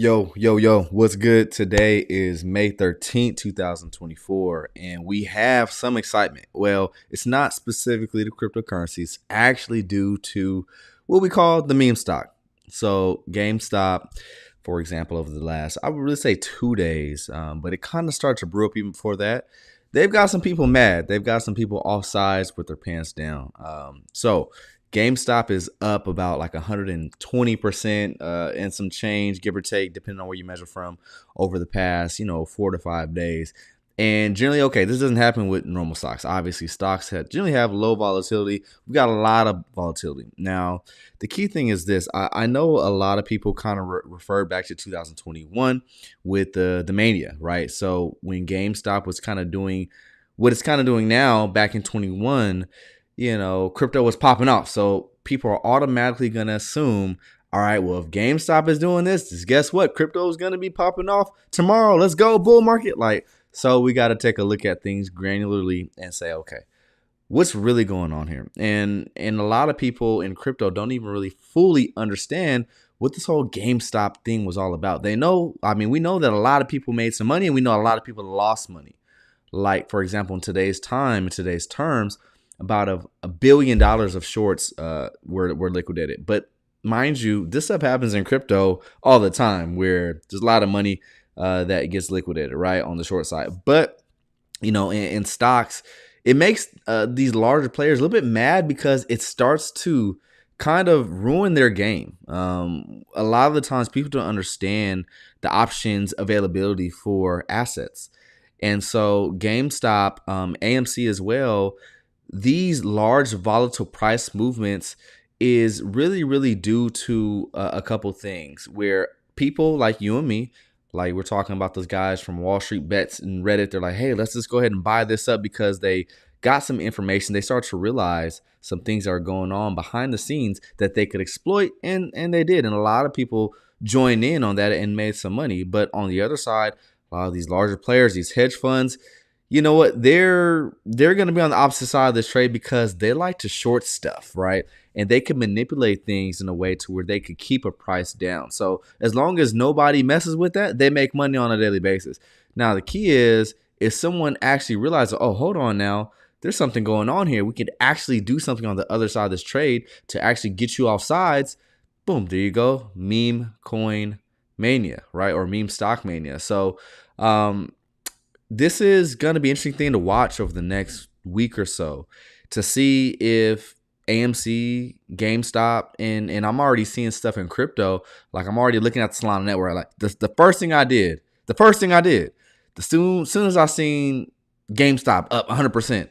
Yo, what's good? Today is May 13th, 2024, and we have some excitement. Well, it's not specifically the cryptocurrency, it's actually due to what we call the meme stock. So, GameStop, for example, over the last, I would really say 2 days, but it kind of started to brew up even before that. They've got some people mad. They've got some people off sides with their pants down. So, GameStop is up about like 120% and some change, give or take, depending on where you measure from over the past, 4 to 5 days. And generally, okay, this doesn't happen with normal stocks. Obviously, stocks generally have low volatility. We've got a lot of volatility. Now, the key thing is this. I know a lot of people kind of refer back to 2021 with the mania, right? So when GameStop was kind of doing what it's kind of doing now back in 21, crypto was popping off. So people are automatically going to assume, all right, well, if GameStop is doing this, just guess what? Crypto is going to be popping off tomorrow. Let's go, bull market. So we got to take a look at things granularly and say, okay, what's really going on here? And a lot of people in crypto don't even really fully understand what this whole GameStop thing was all about. We know that a lot of people made some money and we know a lot of people lost money. Like, for example, in today's terms, about $1 billion of shorts were liquidated. But mind you, this stuff happens in crypto all the time where there's a lot of money that gets liquidated, right, on the short side. But, in stocks, it makes these larger players a little bit mad because it starts to kind of ruin their game. A lot of the times people don't understand the options availability for assets. And so GameStop, AMC as well, these large volatile price movements is really, really due to a couple things where people like you and me, like we're talking about those guys from Wall Street Bets and Reddit, they're like, hey, let's just go ahead and buy this up because they got some information. They start to realize some things are going on behind the scenes that they could exploit, and they did. And a lot of people joined in on that and made some money. But on the other side, a lot of these larger players, these hedge funds, you know what? They're going to be on the opposite side of this trade because they like to short stuff, right? And they can manipulate things in a way to where they could keep a price down. So as long as nobody messes with that, they make money on a daily basis. Now, the key is if someone actually realizes, oh, hold on now, there's something going on here. We could actually do something on the other side of this trade to actually get you off sides. Boom, there you go. Meme coin mania, right? Or meme stock mania. So, this is going to be an interesting thing to watch over the next week or so to see if AMC, GameStop, and I'm already seeing stuff in crypto. Like I'm already looking at the Solana network. Like the first thing I did, as soon as I seen GameStop up 100%,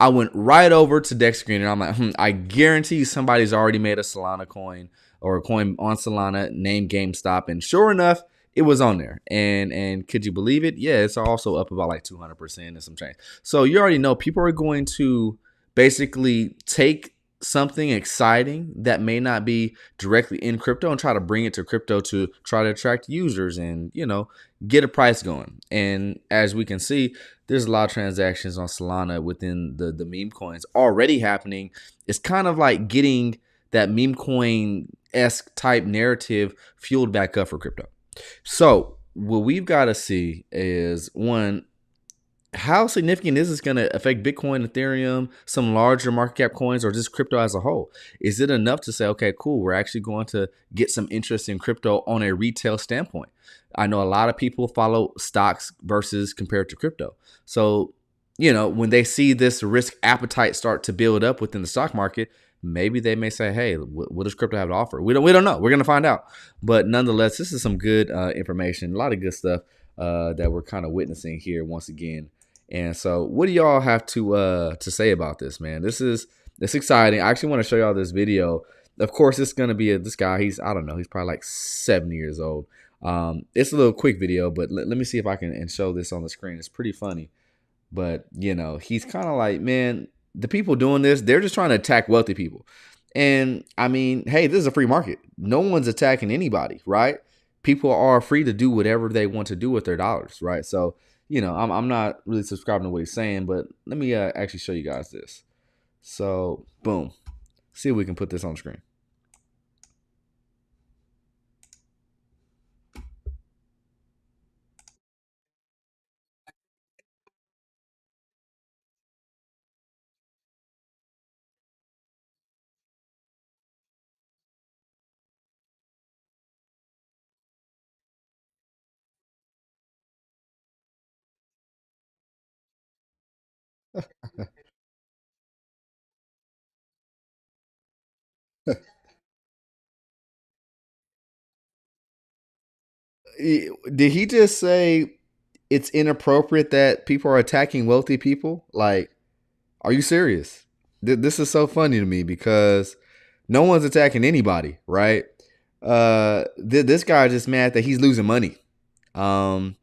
I went right over to Dex Screen and I'm like, I guarantee somebody's already made a Solana coin or a coin on Solana named GameStop. And sure enough, it was on there. And could you believe it? Yeah, it's also up about like 200% and some change. So you already know people are going to basically take something exciting that may not be directly in crypto and try to bring it to crypto to try to attract users and, get a price going. And as we can see, there's a lot of transactions on Solana within the meme coins already happening. It's kind of like getting that meme coin-esque type narrative fueled back up for crypto. So what we've got to see is, one, how significant is this going to affect Bitcoin, Ethereum, some larger market cap coins, or just crypto as a whole? Is it enough to say, okay, cool, we're actually going to get some interest in crypto on a retail standpoint? I know a lot of people follow stocks versus compared to crypto. So, when they see this risk appetite start to build up within the stock market, maybe they may say, hey, what does crypto have to offer? We don't know. We're going to find out. But nonetheless, this is some good information, a lot of good stuff that we're kind of witnessing here once again. And so what do y'all have to say about this, man? It's exciting. I actually want to show y'all this video. Of course, it's going to be this guy. He's probably like 70 years old. It's a little quick video, but let me see if I can show this on the screen. It's pretty funny. But, he's kind of like, man, the people doing this, they're just trying to attack wealthy people. And I mean, hey, this is a free market. No one's attacking anybody, right? People are free to do whatever they want to do with their dollars, right? So, I'm not really subscribing to what he's saying, but let me actually show you guys this. So, boom. See if we can put this on screen. Did he just say it's inappropriate that people are attacking wealthy people? Like, are you serious? This is so funny to me because no one's attacking anybody, right? This guy just mad that he's losing money, um,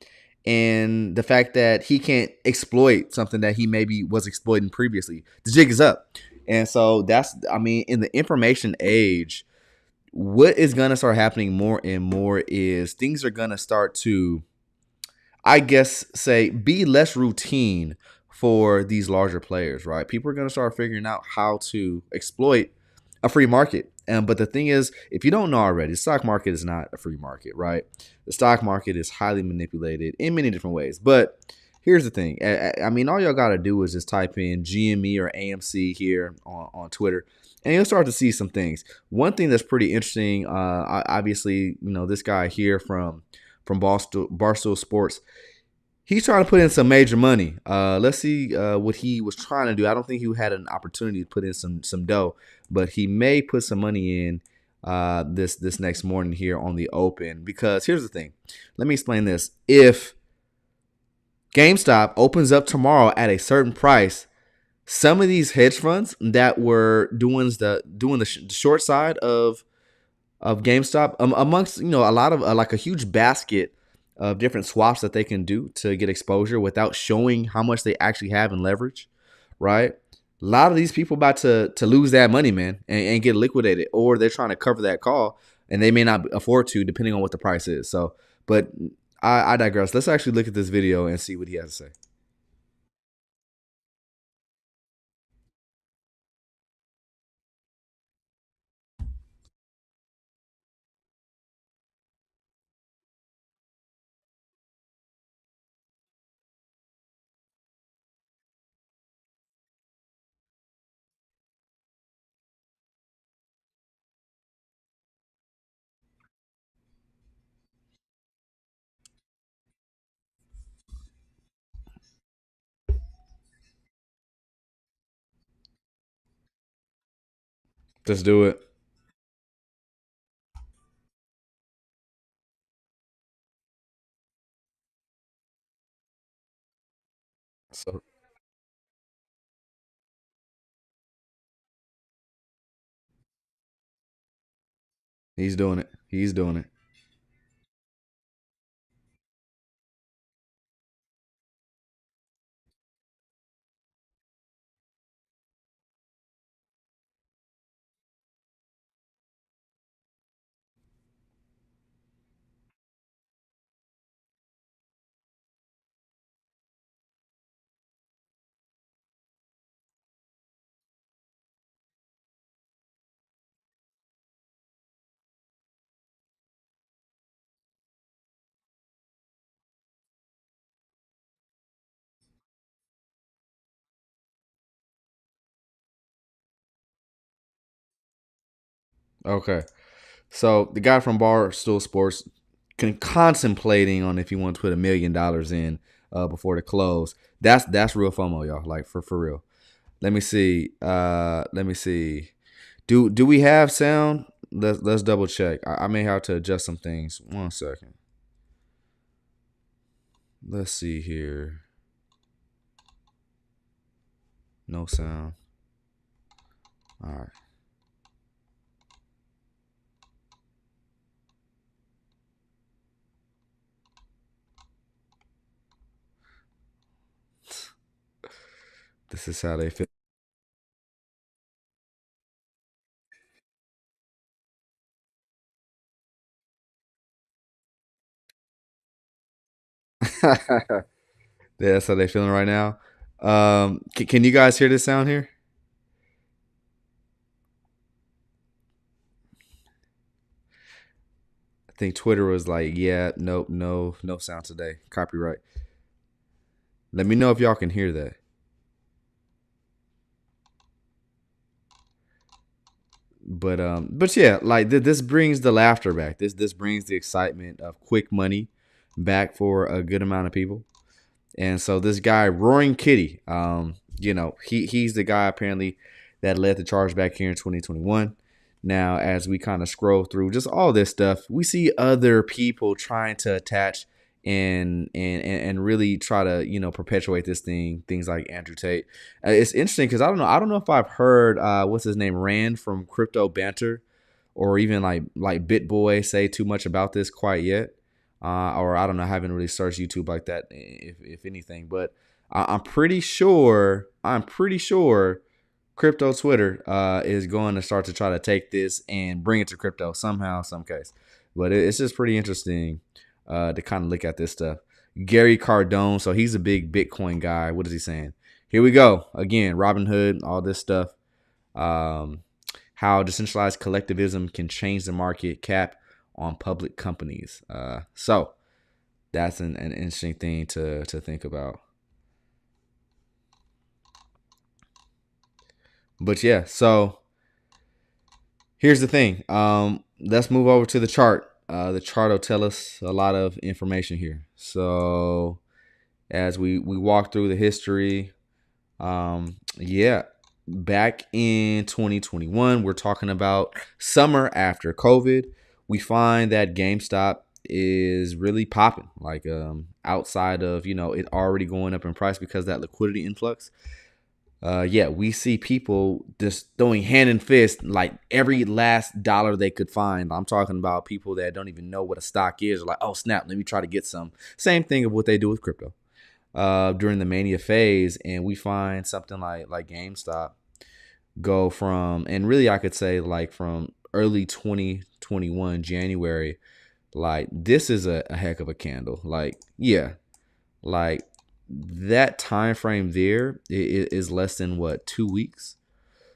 and the fact that he can't exploit something that he maybe was exploiting previously. The jig is up, and so that's, I mean, in the information age, what is gonna start happening more and more is things are gonna start to, I guess, say, be less routine for these larger players, right? People are going to start figuring out how to exploit a free market. But the thing is, if you don't know already, the stock market is not a free market, right? The stock market is highly manipulated in many different ways. But here's the thing. I mean, all y'all got to do is just type in GME or AMC here on Twitter, and you'll start to see some things. One thing that's pretty interesting, obviously, this guy here from Barstool Sports, he's trying to put in some major money. Let's see what he was trying to do. I don't think he had an opportunity to put in some dough, but he may put some money in this next morning here on the open. Because here's the thing. Let me explain this. If GameStop opens up tomorrow at a certain price, some of these hedge funds that were doing the short side of GameStop, amongst a lot of like a huge basket of different swaps that they can do to get exposure without showing how much they actually have in leverage, right? A lot of these people about to lose that money, man, and get liquidated, or they're trying to cover that call and they may not afford to, depending on what the price is. So, but I digress. Let's actually look at this video and see what he has to say. Let's do it. So he's doing it. He's doing it. Okay. So the guy from Barstool Sports contemplating on if he wants to put $1 million in before the close. That's real FOMO, y'all. Like for real. Let me see. Let me see. Do we have sound? Let's double check. I may have to adjust some things. 1 second. Let's see here. No sound. All right. This is how they feel. Yeah, that's how they feeling right now. Can you guys hear this sound here? I think Twitter was like, yeah, nope, no sound today. Copyright. Let me know if y'all can hear that. But yeah, like this brings the laughter back. This brings the excitement of quick money back for a good amount of people. And so this guy, Roaring Kitty, he's the guy apparently that led the charge back here in 2021. Now, as we kind of scroll through just all this stuff, we see other people trying to attach and really try to perpetuate this thing. Things like Andrew Tate. It's interesting because I don't know if I've heard what's his name, Rand from Crypto Banter, or even like BitBoy say too much about this quite yet. Or I don't know, I haven't really searched YouTube like that, if anything. But I'm pretty sure crypto Twitter is going to start to try to take this and bring it to crypto somehow, some case. But it's just pretty interesting to kind of look at this stuff. Gary Cardone, so he's a big Bitcoin guy. What is he saying? Here we go again. Robinhood, all this stuff. How decentralized collectivism can change the market cap on public companies. So that's an interesting thing to think about. But yeah, so here's the thing. Let's move over to the chart. The chart will tell us a lot of information here. So as we walk through the history, back in 2021, we're talking about summer after COVID. We find that GameStop is really popping, like outside of it already going up in price because of that liquidity influx. We see people just throwing hand and fist like every last dollar they could find. I'm talking about people that don't even know what a stock is. Like, oh snap, let me try to get some. Same thing of what they do with crypto during the mania phase, and we find something like GameStop go from, and really I could say like from early 2021 January, like this is a heck of a candle. Like that time frame there is less than 2 weeks.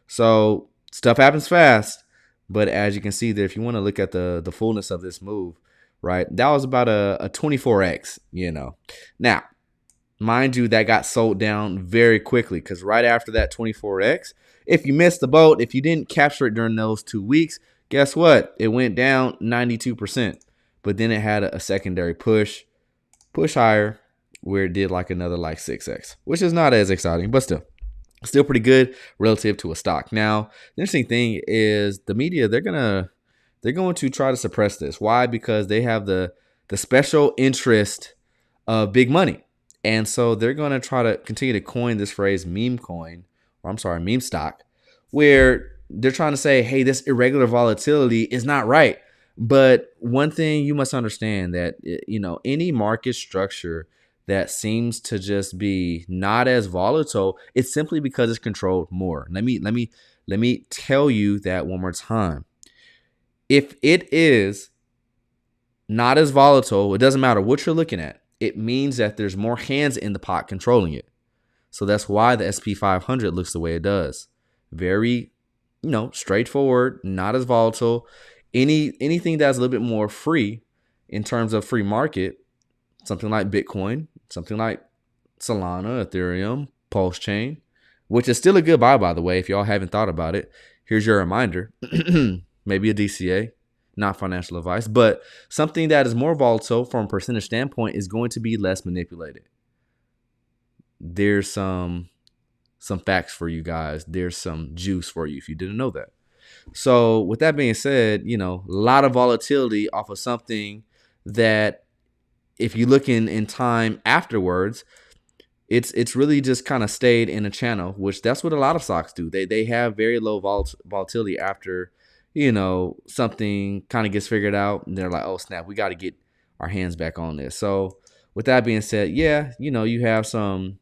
So stuff happens fast, but as you can see there, if you want to look at the fullness of this move, right, that was about a 24x. Now mind you, that got sold down very quickly because right after that 24x, if you missed the boat, if you didn't capture it during those 2 weeks, guess what? It went down 92%. But then it had a secondary push higher, where it did like another like 6x, which is not as exciting, but still pretty good relative to a stock. Now, the interesting thing is the media, they're going to try to suppress this. Why? Because they have the special interest of big money. And so they're going to try to continue to coin this phrase meme stock, where they're trying to say, hey, this irregular volatility is not right. But one thing you must understand that, any market structure that seems to just be not as volatile, it's simply because it's controlled more. Let me tell you that one more time. If it is not as volatile, it doesn't matter what you're looking at. It means that there's more hands in the pot controlling it. So that's why the SP 500 looks the way it does. Very, straightforward, not as volatile. Anything that's a little bit more free in terms of free market, something like Bitcoin, something like Solana, Ethereum, Pulse Chain, which is still a good buy, by the way, if y'all haven't thought about it. Here's your reminder. Maybe a DCA, not financial advice, but something that is more volatile from a percentage standpoint is going to be less manipulated. There's some facts for you guys. There's some juice for you if you didn't know that. So with that being said, a lot of volatility off of something that if you look in time afterwards, it's really just kind of stayed in a channel, which that's what a lot of stocks do. They have very low volatility after, something kind of gets figured out and they're like, oh snap, we got to get our hands back on this. So with that being said, you have some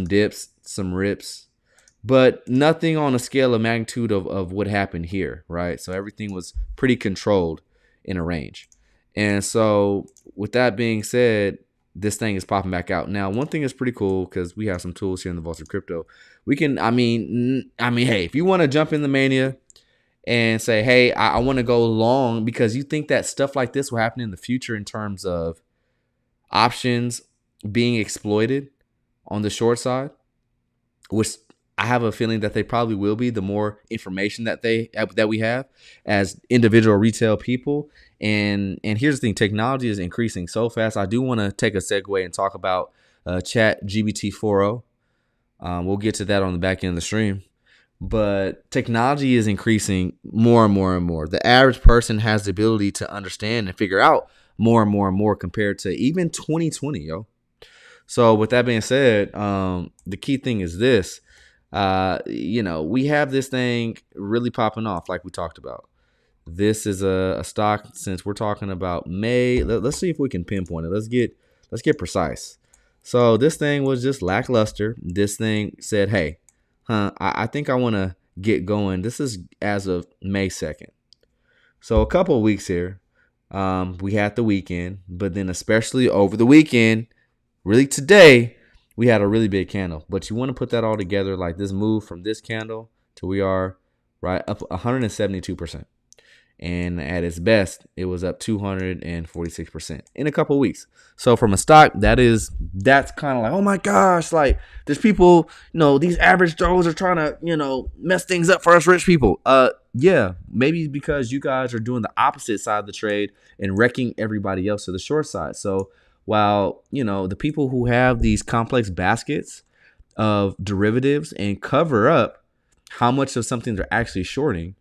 dips, some rips, but nothing on a scale of magnitude of what happened here, right? So everything was pretty controlled in a range. And so with that being said, this thing is popping back out. Now, one thing is pretty cool because we have some tools here in the Vault of Crypto. We can, hey, if you want to jump in the mania and say, hey, I want to go long because you think that stuff like this will happen in the future in terms of options being exploited on the short side, which I have a feeling that they probably will be the more information that we have as individual retail people. And here's the thing, technology is increasing so fast. I do want to take a segue and talk about Chat GBT 4.0. We'll get to that on the back end of the stream. But technology is increasing more and more and more. The average person has the ability to understand and figure out more and more and more compared to even 2020, yo. So with that being said, the key thing is this. We have this thing really popping off like we talked about. This is a stock, since we're talking about May. Let's see if we can pinpoint it. Let's get precise. So this thing was just lackluster. This thing said, hey, I think I want to get going. This is as of May 2nd. So a couple of weeks here. We had the weekend, but then especially over the weekend, really today, we had a really big candle. But you want to put that all together, like this move from this candle to we are right up 172%. And at its best, it was up 246% in a couple of weeks. So from a stock, that's kind of like, oh my gosh, like there's people, these average Joes are trying to, mess things up for us rich people. Yeah, maybe because you guys are doing the opposite side of the trade and wrecking everybody else to the short side. So while, the people who have these complex baskets of derivatives and cover up how much of something they're actually shorting,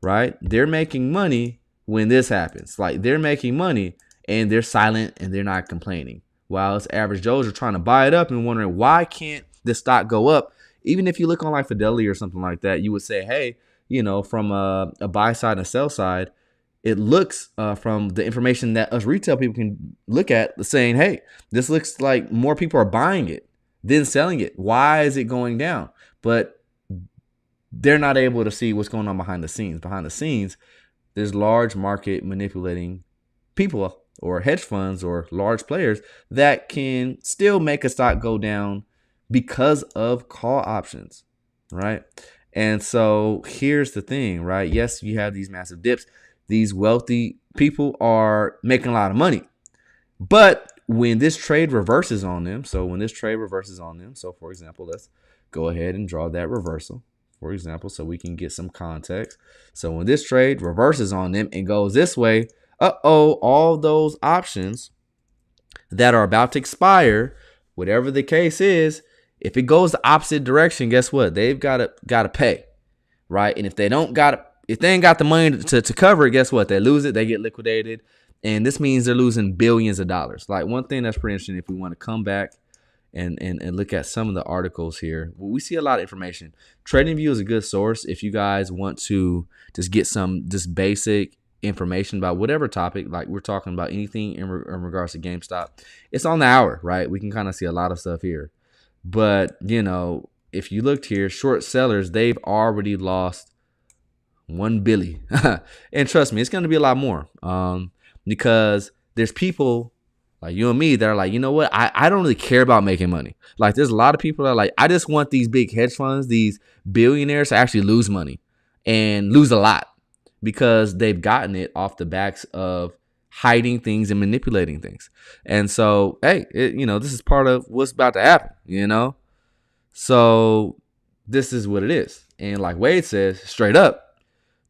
right? They're making money when this happens. Like they're making money and they're silent and they're not complaining. While us average Joes are trying to buy it up and wondering why can't the stock go up? Even if you look on like Fidelity or something like that, you would say, hey, from a buy side and a sell side, it looks from the information that us retail people can look at saying, hey, this looks like more people are buying it than selling it. Why is it going down? But they're not able to see what's going on behind the scenes. Behind the scenes, there's large market manipulating people or hedge funds or large players that can still make a stock go down because of call options, right? And so here's the thing, right? Yes, you have these massive dips. These wealthy people are making a lot of money. But when this trade reverses on them, so for example, let's go ahead and draw that reversal. For example, so we can get some context. So when this trade reverses on them and goes this way, all those options that are about to expire, whatever the case is, if it goes the opposite direction, guess what? They've got to pay, right? And if they ain't got the money to cover it, guess what? They lose it, they get liquidated, and this means they're losing billions of dollars. Like one thing that's pretty interesting, if we want to come back and look at some of the articles here, we see a lot of information. TradingView is a good source if you guys want to just get some just basic information about whatever topic. Like we're talking about anything in regards to GameStop. It's on the hour, right? We can kind of see a lot of stuff here. But, if you looked here, short sellers, they've already lost $1 billion. And trust me, it's going to be a lot more because there's people like you and me that are like, you know what? I don't really care about making money. Like there's a lot of people that are like, I just want these big hedge funds, these billionaires to actually lose money and lose a lot because they've gotten it off the backs of hiding things and manipulating things. And so, hey, this is part of what's about to happen, So this is what it is. And like Wade says, straight up,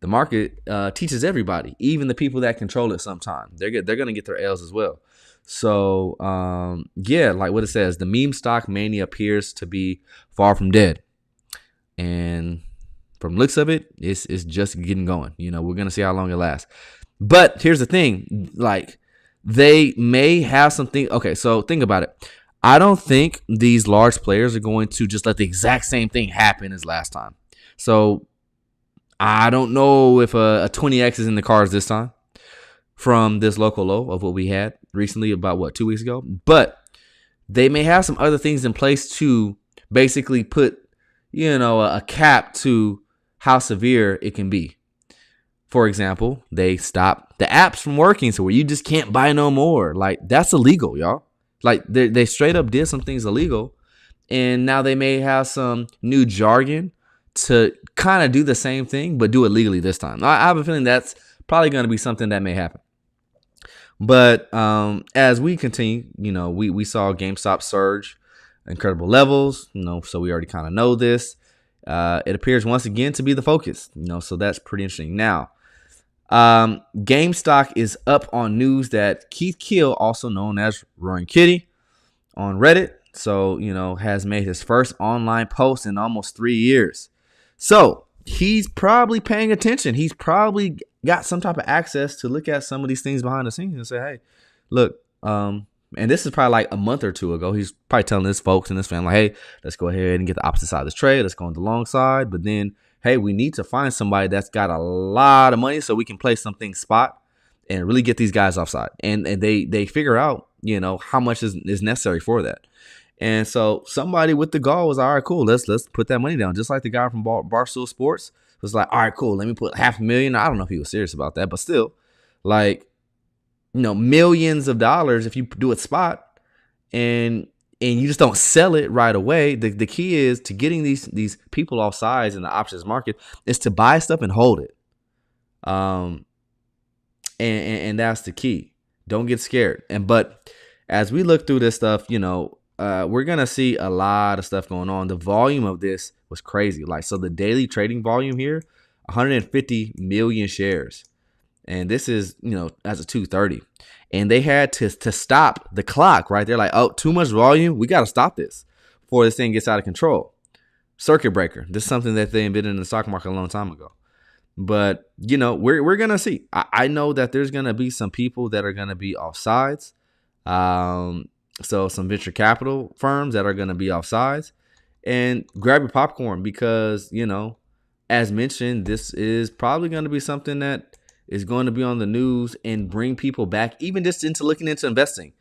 the market teaches everybody, even the people that control it sometimes. They're going to get their L's as well. So, like what it says, the meme stock mania appears to be far from dead. And from looks of it, it's just getting going. We're going to see how long it lasts. But here's the thing, like they may have something. Okay, so think about it. I don't think these large players are going to just let the exact same thing happen as last time. So I don't know if a 20x is in the cards this time from this local low of what we had recently about 2 weeks ago. But they may have some other things in place to basically put, a cap to how severe it can be. For example, they stop the apps from working, so where you just can't buy no more. Like that's illegal, y'all. Like they straight up did some things illegal, and now they may have some new jargon to kind of do the same thing, but do it legally this time. I have a feeling that's probably going to be something that may happen. But as we continue, we saw GameStop surge incredible levels, so we already kind of know this. It appears once again to be the focus, so that's pretty interesting. Now, GameStop is up on news that Keith Kill, also known as Roaring Kitty on Reddit, So, has made his first online post in almost 3 years. So he's probably paying attention. He's probably got some type of access to look at some of these things behind the scenes and say, hey, look, and this is probably like a month or two ago. He's probably telling his folks and his family, hey, let's go ahead and get the opposite side of this trade. Let's go on the long side. But then, hey, we need to find somebody that's got a lot of money so we can play something spot and really get these guys offside. And they figure out, how much is necessary for that. And so somebody with the gall was, all right, cool. Let's put that money down. Just like the guy from Barstool Sports was like, all right, cool. Let me put $500,000. I don't know if he was serious about that, but still, like, millions of dollars if you do it spot and you just don't sell it right away. The key is to getting these people off sides in the options market is to buy stuff and hold it. And that's the key. Don't get scared. But as we look through this stuff, we're going to see a lot of stuff going on. The volume of this was crazy. So the daily trading volume here, 150 million shares. And this is, as of 2:30. And they had to stop the clock right there. Like, oh, too much volume. We got to stop this before this thing gets out of control. Circuit breaker. This is something that they invented in the stock market a long time ago. But, we're going to see. I know that there's going to be some people that are going to be off sides. So some venture capital firms that are going to be off sides. And grab your popcorn because, as mentioned, this is probably going to be something that is going to be on the news and bring people back even just into looking into investing.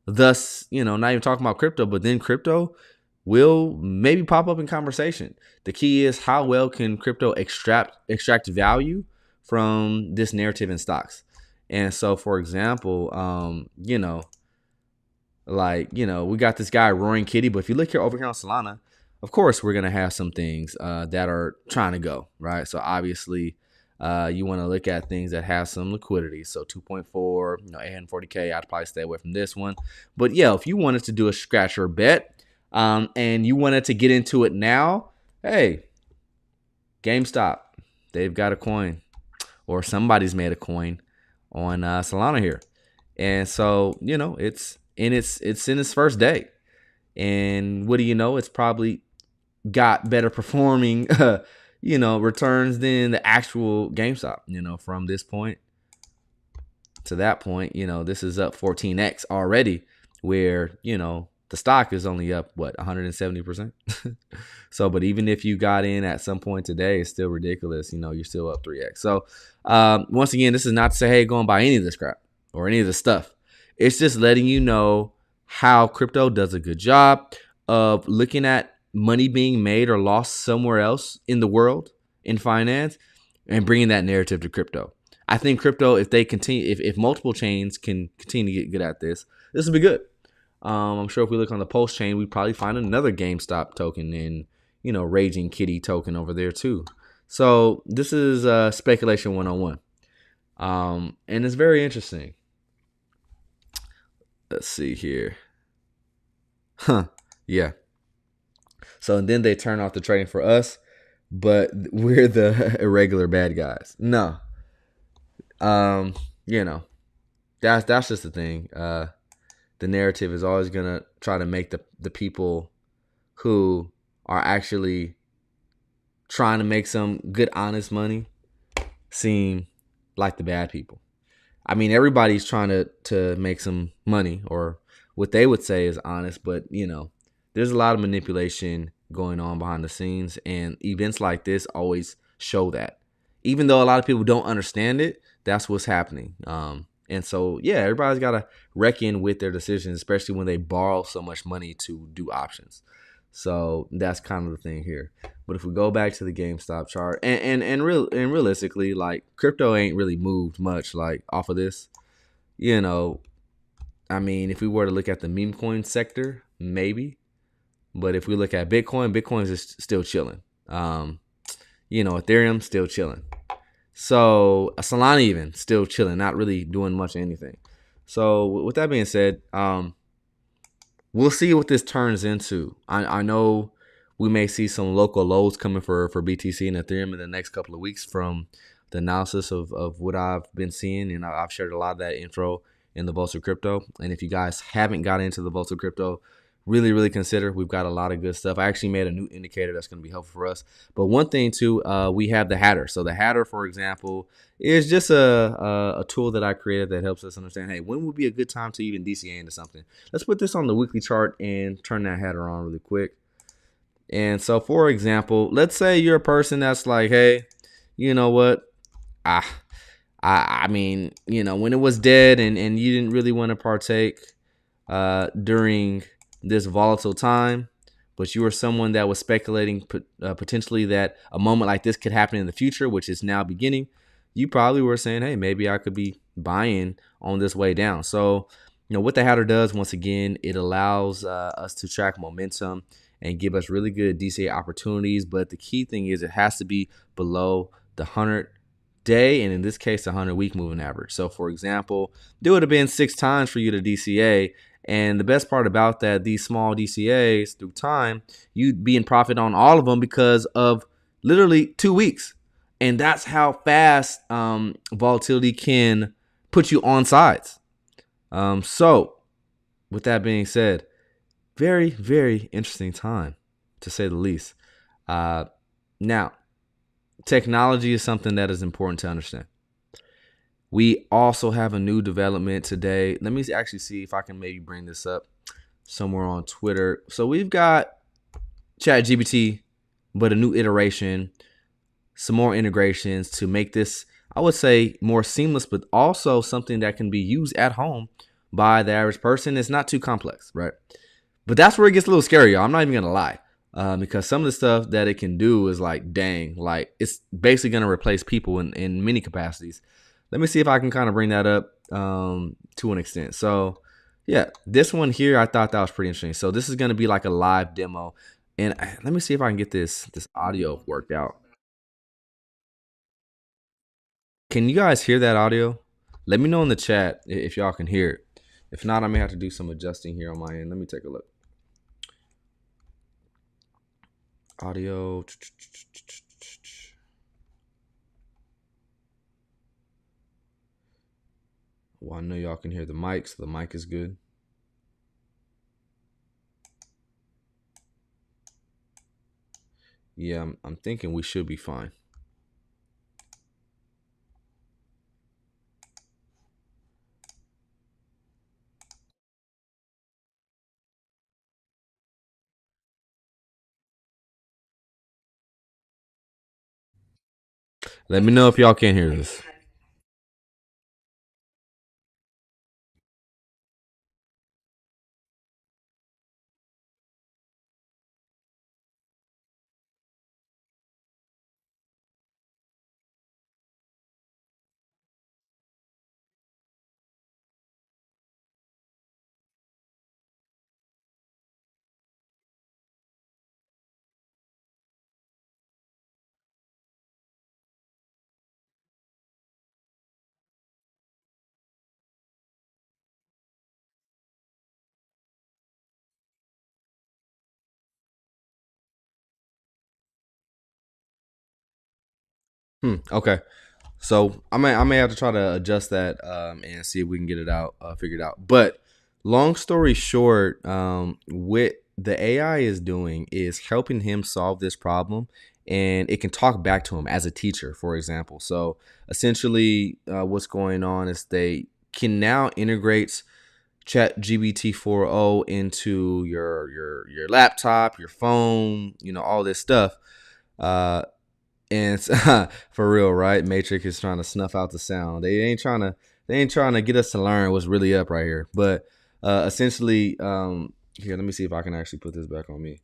Thus, not even talking about crypto, but then crypto will maybe pop up in conversation. The key is how well can crypto extract value from this narrative in stocks. And so, for example, we got this guy Roaring Kitty, but if you look here over here on Solana, of course, we're going to have some things that are trying to go, right? So obviously, you want to look at things that have some liquidity. So 2.4, 840K, I'd probably stay away from this one. But yeah, if you wanted to do a scratch or bet and you wanted to get into it now, hey, GameStop, they've got a coin or somebody's made a coin on Solana here. And so, it's in its first day. And what do you know? It's probably got better performing returns than the actual GameStop, from this point to that point, this is up 14x already where, the stock is only up, 170%. So, but even if you got in at some point today, it's still ridiculous. You're still up 3x. So, once again, this is not to say, hey, go and buy any of this crap or any of this stuff. It's just letting you know how crypto does a good job of looking at money being made or lost somewhere else in the world in finance and bringing that narrative to crypto. I think crypto, if they continue, if multiple chains can continue to get good at this will be good. I'm sure if we look on the Pulse chain, we'd probably find another GameStop token and, Raging Kitty token over there too. So this is speculation 101. And it's very interesting. Let's see here. Yeah. So then they turn off the trading for us, but we're the irregular bad guys. No. That's just the thing. The narrative is always gonna try to make the people who are actually trying to make some good, honest money seem like the bad people. I mean, everybody's trying to make some money, or what they would say is honest, but there's a lot of manipulation going on behind the scenes, and events like this always show that. Even though a lot of people don't understand it, that's what's happening. And so, yeah, everybody's got to reckon with their decisions, especially when they borrow so much money to do options. So that's kind of the thing here. But if we go back to the GameStop chart, and realistically, like, crypto ain't really moved much like off of this. I mean, if we were to look at the meme coin sector, maybe. But if we look at Bitcoin's is still chilling. Ethereum still chilling. So Solana even still chilling, not really doing much of anything. So with that being said, we'll see what this turns into. I know we may see some local lows coming for BTC and Ethereum in the next couple of weeks from the analysis of what I've been seeing. And I've shared a lot of that info in the Vaults of Crypto. And if you guys haven't got into the Vaults of Crypto, really consider. We've got a lot of good stuff. I actually made a new indicator that's going to be helpful for us. But one thing too, we have the Hatter. So the Hatter, for example, is just a tool that I created that helps us understand, hey, when would be a good time to even DCA into something? Let's put this on the weekly chart and turn that Hatter on really quick. And so, for example, let's say you're a person that's like, hey, you know what? I I mean, when it was dead and you didn't really want to partake during this volatile time, but you were someone that was speculating potentially that a moment like this could happen in the future, which is now beginning, you probably were saying, hey, maybe I could be buying on this way down. So, what the Hatter does, once again, it allows us to track momentum and give us really good DCA opportunities. But the key thing is it has to be below the 100-day, and in this case, the 100-week moving average. So, for example, there would have been 6 times for you to DCA. And the best part about that, these small DCAs through time, you'd be in profit on all of them because of literally 2 weeks. And that's how fast volatility can put you on sides. So, with that being said, very interesting time, to say the least. Now, technology is something that is important to understand. We also have a new development today. Let me actually see if I can maybe bring this up somewhere on Twitter. So we've got ChatGPT, but a new iteration, some more integrations to make this, I would say, more seamless, but also something that can be used at home by the average person. It's not too complex, right? But that's where it gets a little scary, y'all. I'm not even going to lie. Because some of the stuff that it can do is like, dang, like it's basically going to replace people in many capacities. Let me see if I can kind of bring that up to an extent. So, yeah, this one here, I thought that was pretty interesting. So this is going to be like a live demo. And let me see if I can get this audio worked out. Can you guys hear that audio? Let me know in the chat if y'all can hear it. If not, I may have to do some adjusting here on my end. Let me take a look. Audio. Well, I know y'all can hear the mic, so the mic is good. Yeah, I'm thinking we should be fine. Let me know if y'all can't hear this. Okay. So I may have to try to adjust that and see if we can get it out figured out. But long story short, what the AI is doing is helping him solve this problem, and it can talk back to him as a teacher, for example. So essentially, what's going on is they can now integrate ChatGPT 4.0 into your laptop, your phone, all this stuff. Uh, and for real, right? Matrix is trying to snuff out the sound. They ain't trying to get us to learn what's really up right here. But essentially, here, let me see if I can actually put this back on me.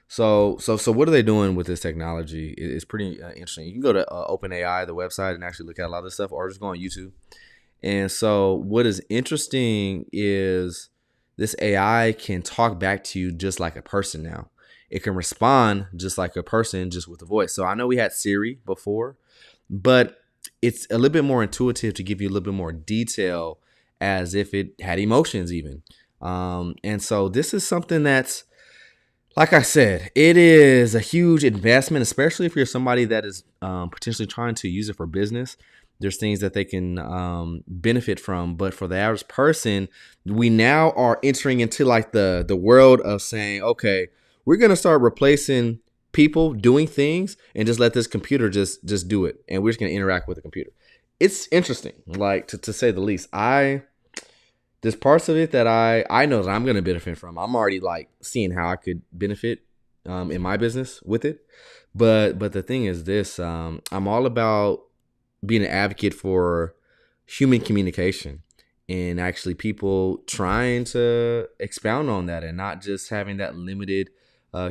So what are they doing with this technology? It's pretty interesting. You can go to OpenAI, the website, and actually look at a lot of this stuff, or just go on YouTube. And so what is interesting is this AI can talk back to you just like a person now. It can respond just like a person, just with a voice. So I know we had Siri before, but it's a little bit more intuitive to give you a little bit more detail as if it had emotions even. And so this is something that's, like I said, it is a huge investment, especially if you're somebody that is potentially trying to use it for business. There's things that they can benefit from. But for the average person, we now are entering into like the world of saying, okay, we're gonna start replacing people doing things and just let this computer just do it, and we're just gonna interact with the computer. It's interesting, like to say the least. There's parts of it that I know that I'm gonna benefit from. I'm already like seeing how I could benefit in my business with it. But the thing is this, I'm all about being an advocate for human communication and actually people trying to expound on that and not just having that limited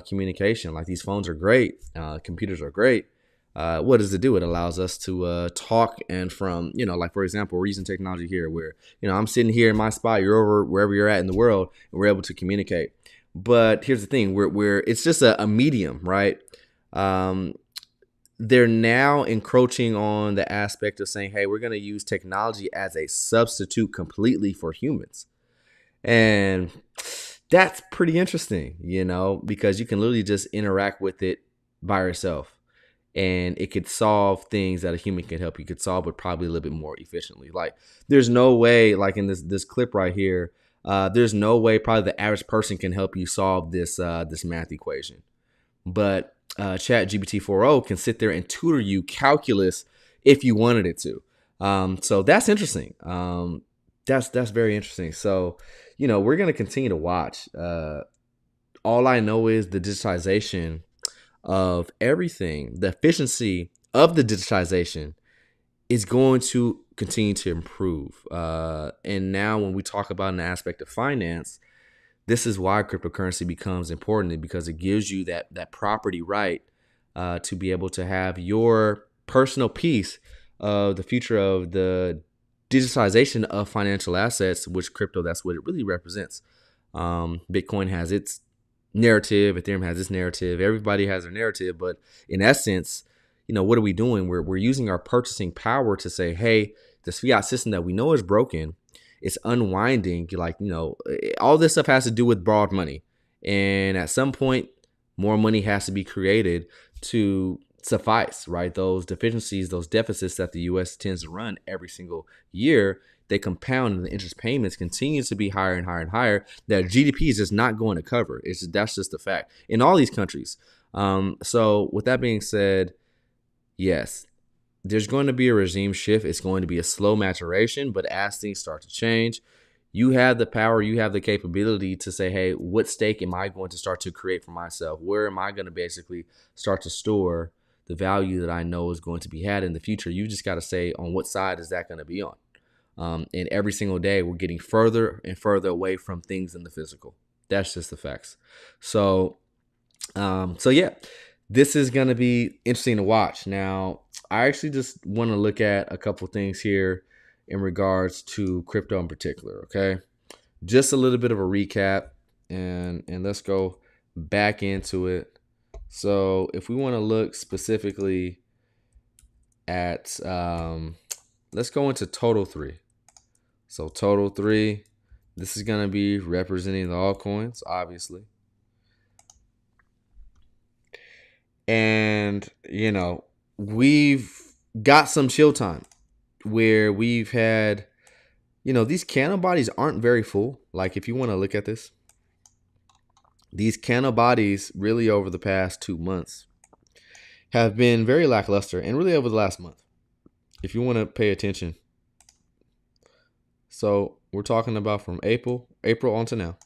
communication. Like these phones are great, computers are great. What does it do? It allows us to talk, and from, like for example, we're using technology here where, I'm sitting here in my spot, you're over wherever you're at in the world, and we're able to communicate. But here's the thing, we're it's just a medium, right? Um, they're now encroaching on the aspect of saying, hey, we're going to use technology as a substitute completely for humans. And that's pretty interesting, because you can literally just interact with it by yourself. And it could solve things that a human can help you could solve, but probably a little bit more efficiently. Like, there's no way, like in this clip right here, there's no way probably the average person can help you solve this math equation. But Chat GPT 4.0 can sit there and tutor you calculus if you wanted it to. So that's interesting. That's very interesting. So, we're going to continue to watch. All I know is the digitization of everything, the efficiency of the digitization is going to continue to improve. And now when we talk about an aspect of finance, this is why cryptocurrency becomes important, because it gives you that property right to be able to have your personal piece of the future of the digitization of financial assets, which crypto, that's what it really represents. Bitcoin has its narrative, Ethereum has its narrative, everybody has their narrative, but in essence, what are we doing? We're using our purchasing power to say, hey, this fiat system that we know is broken, it's unwinding. Like, all this stuff has to do with borrowed money. And at some point, more money has to be created to suffice, right? Those deficiencies, those deficits that the U.S. tends to run every single year, they compound, and the interest payments continue to be higher and higher and higher, that GDP is just not going to cover. That's just a fact in all these countries. So with that being said, yes, there's going to be a regime shift. It's going to be a slow maturation, but as things start to change, you have the power, you have the capability to say, hey, what stake am I going to start to create for myself? Where am I going to basically start to store the value that I know is going to be had in the future? You just got to say, on what side is that going to be on? And every single day, we're getting further and further away from things in the physical. That's just the facts. So yeah, this is going to be interesting to watch. Now, I actually just want to look at a couple things here in regards to crypto in particular. Okay, just a little bit of a recap, and let's go back into it. So if we want to look specifically at, let's go into total 3. So total 3, this is going to be representing the altcoins, obviously. And, we've got some chill time where we've had, these candle bodies aren't very full. Like, if you want to look at this, these candle bodies really over the past 2 months have been very lackluster, and really over the last month, if you want to pay attention. So we're talking about from April on to now.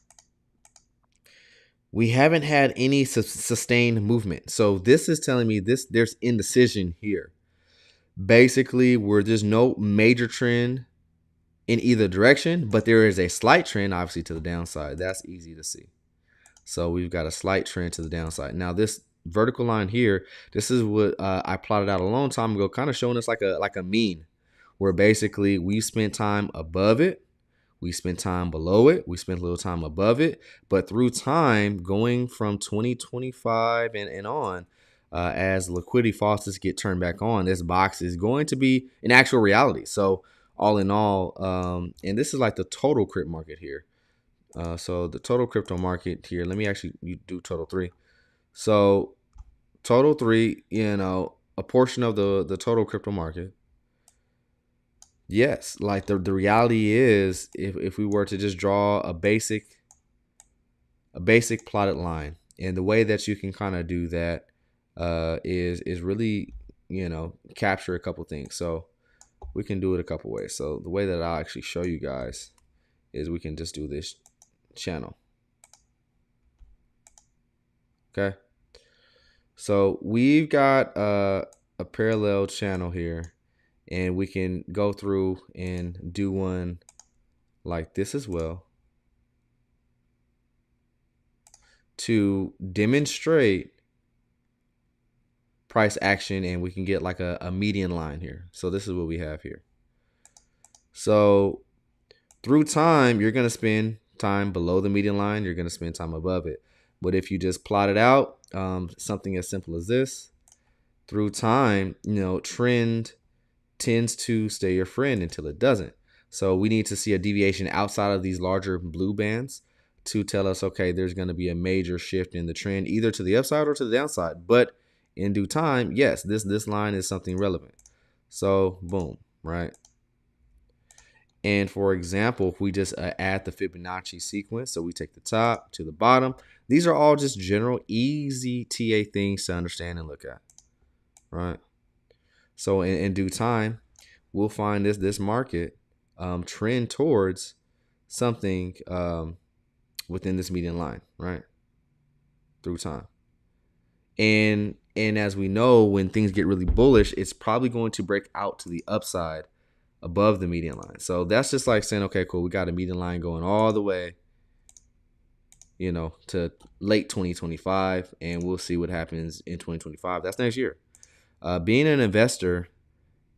We haven't had any sustained movement. So this is telling me there's indecision here. Basically, where there's no major trend in either direction, but there is a slight trend, obviously, to the downside. That's easy to see. So we've got a slight trend to the downside. Now, this vertical line here, this is what I plotted out a long time ago, kind of showing us like a mean, where basically we spent time above it, we spent time below it, we spent a little time above it, but through time, going from 2025 and on, as liquidity faucets get turned back on, this box is going to be an actual reality. So all in all, and this is like the total crypto market here. So the total crypto market here, let me actually do total 3. So total 3, a portion of the total crypto market. Yes, like the reality is, if we were to just draw a basic plotted line, and the way that you can kind of do that is really, capture a couple things. So we can do it a couple ways. So the way that I'll actually show you guys is we can just do this channel. Okay. So we've got a parallel channel here, and we can go through and do one like this as well to demonstrate price action, and we can get like a median line here. So this is what we have here. So through time, you're going to spend time below the median line. You're going to spend time above it. But if you just plot it out, something as simple as this, through time, trend tends to stay your friend until it doesn't. So we need to see a deviation outside of these larger blue bands to tell us, okay, there's going to be a major shift in the trend, either to the upside or to the downside. But in due time, yes, this line is something relevant. So boom, right? And for example, if we just add the Fibonacci sequence, so we take the top to the bottom, these are all just general easy TA things to understand and look at, right? So in due time, we'll find this market trend towards something within this median line, right? Through time. And as we know, when things get really bullish, it's probably going to break out to the upside above the median line. So that's just like saying, okay, cool, we got a median line going all the way, to late 2025, and we'll see what happens in 2025. That's next year. Being an investor,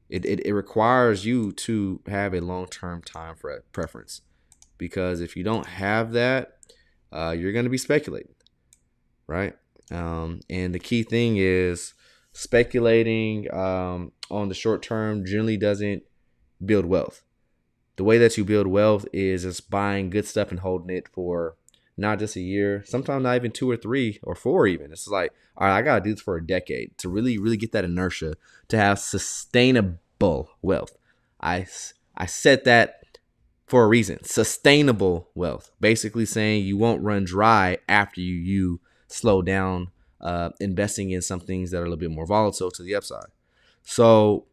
it requires you to have a long-term time preference, because if you don't have that, you're going to be speculating, right? And the key thing is speculating on the short term generally doesn't build wealth. The way that you build wealth is just buying good stuff and holding it for not just a year, sometimes not even 2 or 3 or 4 even. It's like, all right, I got to do this for a decade to really, really get that inertia to have sustainable wealth. I said that for a reason. Sustainable wealth. Basically saying you won't run dry after you slow down investing in some things that are a little bit more volatile to the upside. So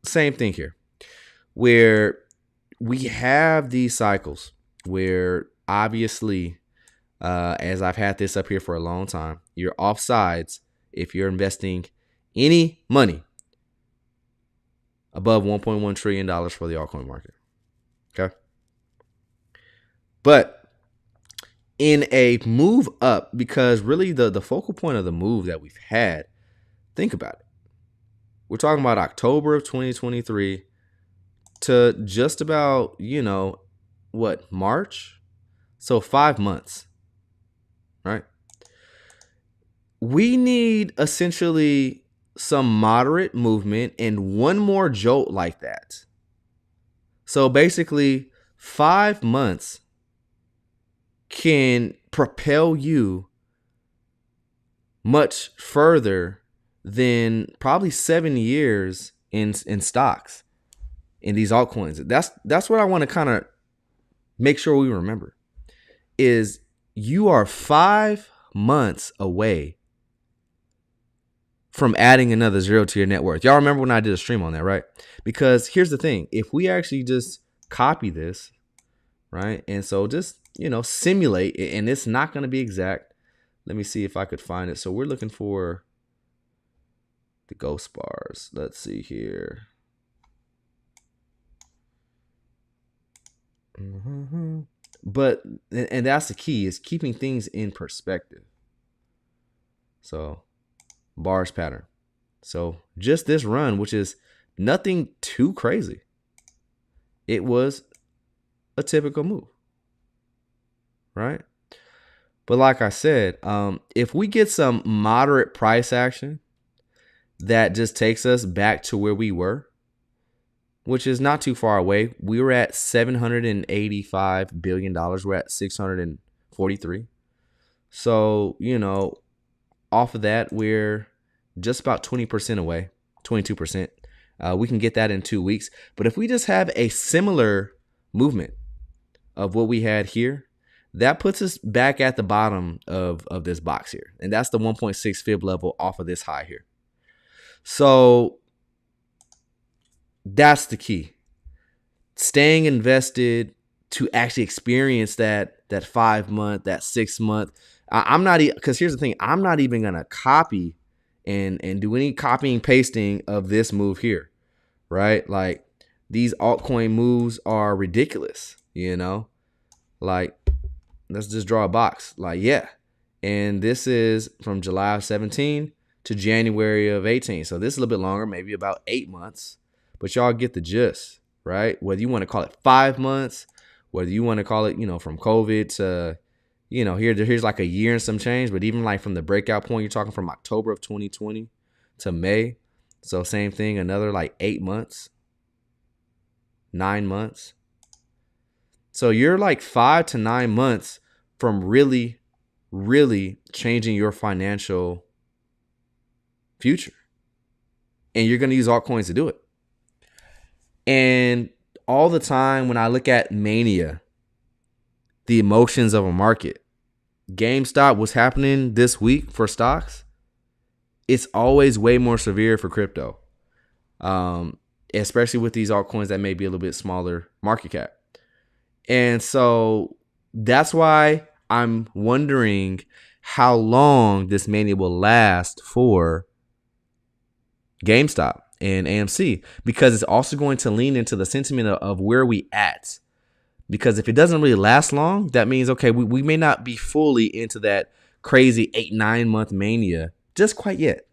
same thing here, where we have these cycles where obviously, as I've had this up here for a long time, you're offsides if you're investing any money above $1.1 trillion for the altcoin market. Okay. But in a move up, because really the focal point of the move that we've had, think about it. We're talking about October of 2023 to just about, March? So 5 months, right? We need essentially some moderate movement and one more jolt like that. So basically, 5 months can propel you much further than probably 7 years in stocks, in these altcoins. That's what I want to kind of make sure we remember, is you are 5 months away from adding another zero to your net worth. Y'all remember when I did a stream on that, right? Because here's the thing. If we actually just copy this, right? And so just, simulate it, and it's not going to be exact. Let me see if I could find it. So we're looking for the ghost bars. Let's see here. But, and that's the key, is keeping things in perspective. So bars pattern. So just this run, which is nothing too crazy, it was a typical move, right? But like I said, if we get some moderate price action that just takes us back to where we were, which is not too far away. We were at $785 billion. We're at 643. So, off of that, we're just about 20% away, 22%. We can get that in 2 weeks. But if we just have a similar movement of what we had here, that puts us back at the bottom of this box here. And that's the 1.6 fib level off of this high here. So that's the key. Staying invested to actually experience that 5 month, that 6 month. I'm not, because here's the thing, I'm not even gonna copy and do any copying pasting of this move here, right? Like, these altcoin moves are ridiculous, like, let's just draw a box. Like, yeah. And this is from July of 17 to January of 18. So this is a little bit longer, maybe about 8 months. But y'all get the gist, right? Whether you want to call it 5 months, whether you want to call it, from COVID to, here's like a year and some change. But even like from the breakout point, you're talking from October of 2020 to May. So same thing, another like 8 months, 9 months. So you're like 5 to 9 months from really, really changing your financial future. And you're going to use altcoins to do it. And all the time when I look at mania, the emotions of a market, GameStop, what's happening this week for stocks, it's always way more severe for crypto, especially with these altcoins that may be a little bit smaller market cap. And so that's why I'm wondering how long this mania will last for GameStop and AMC, because it's also going to lean into the sentiment of where we at. Because if it doesn't really last long, that means, okay, we may not be fully into that crazy 8-9 month mania just quite yet.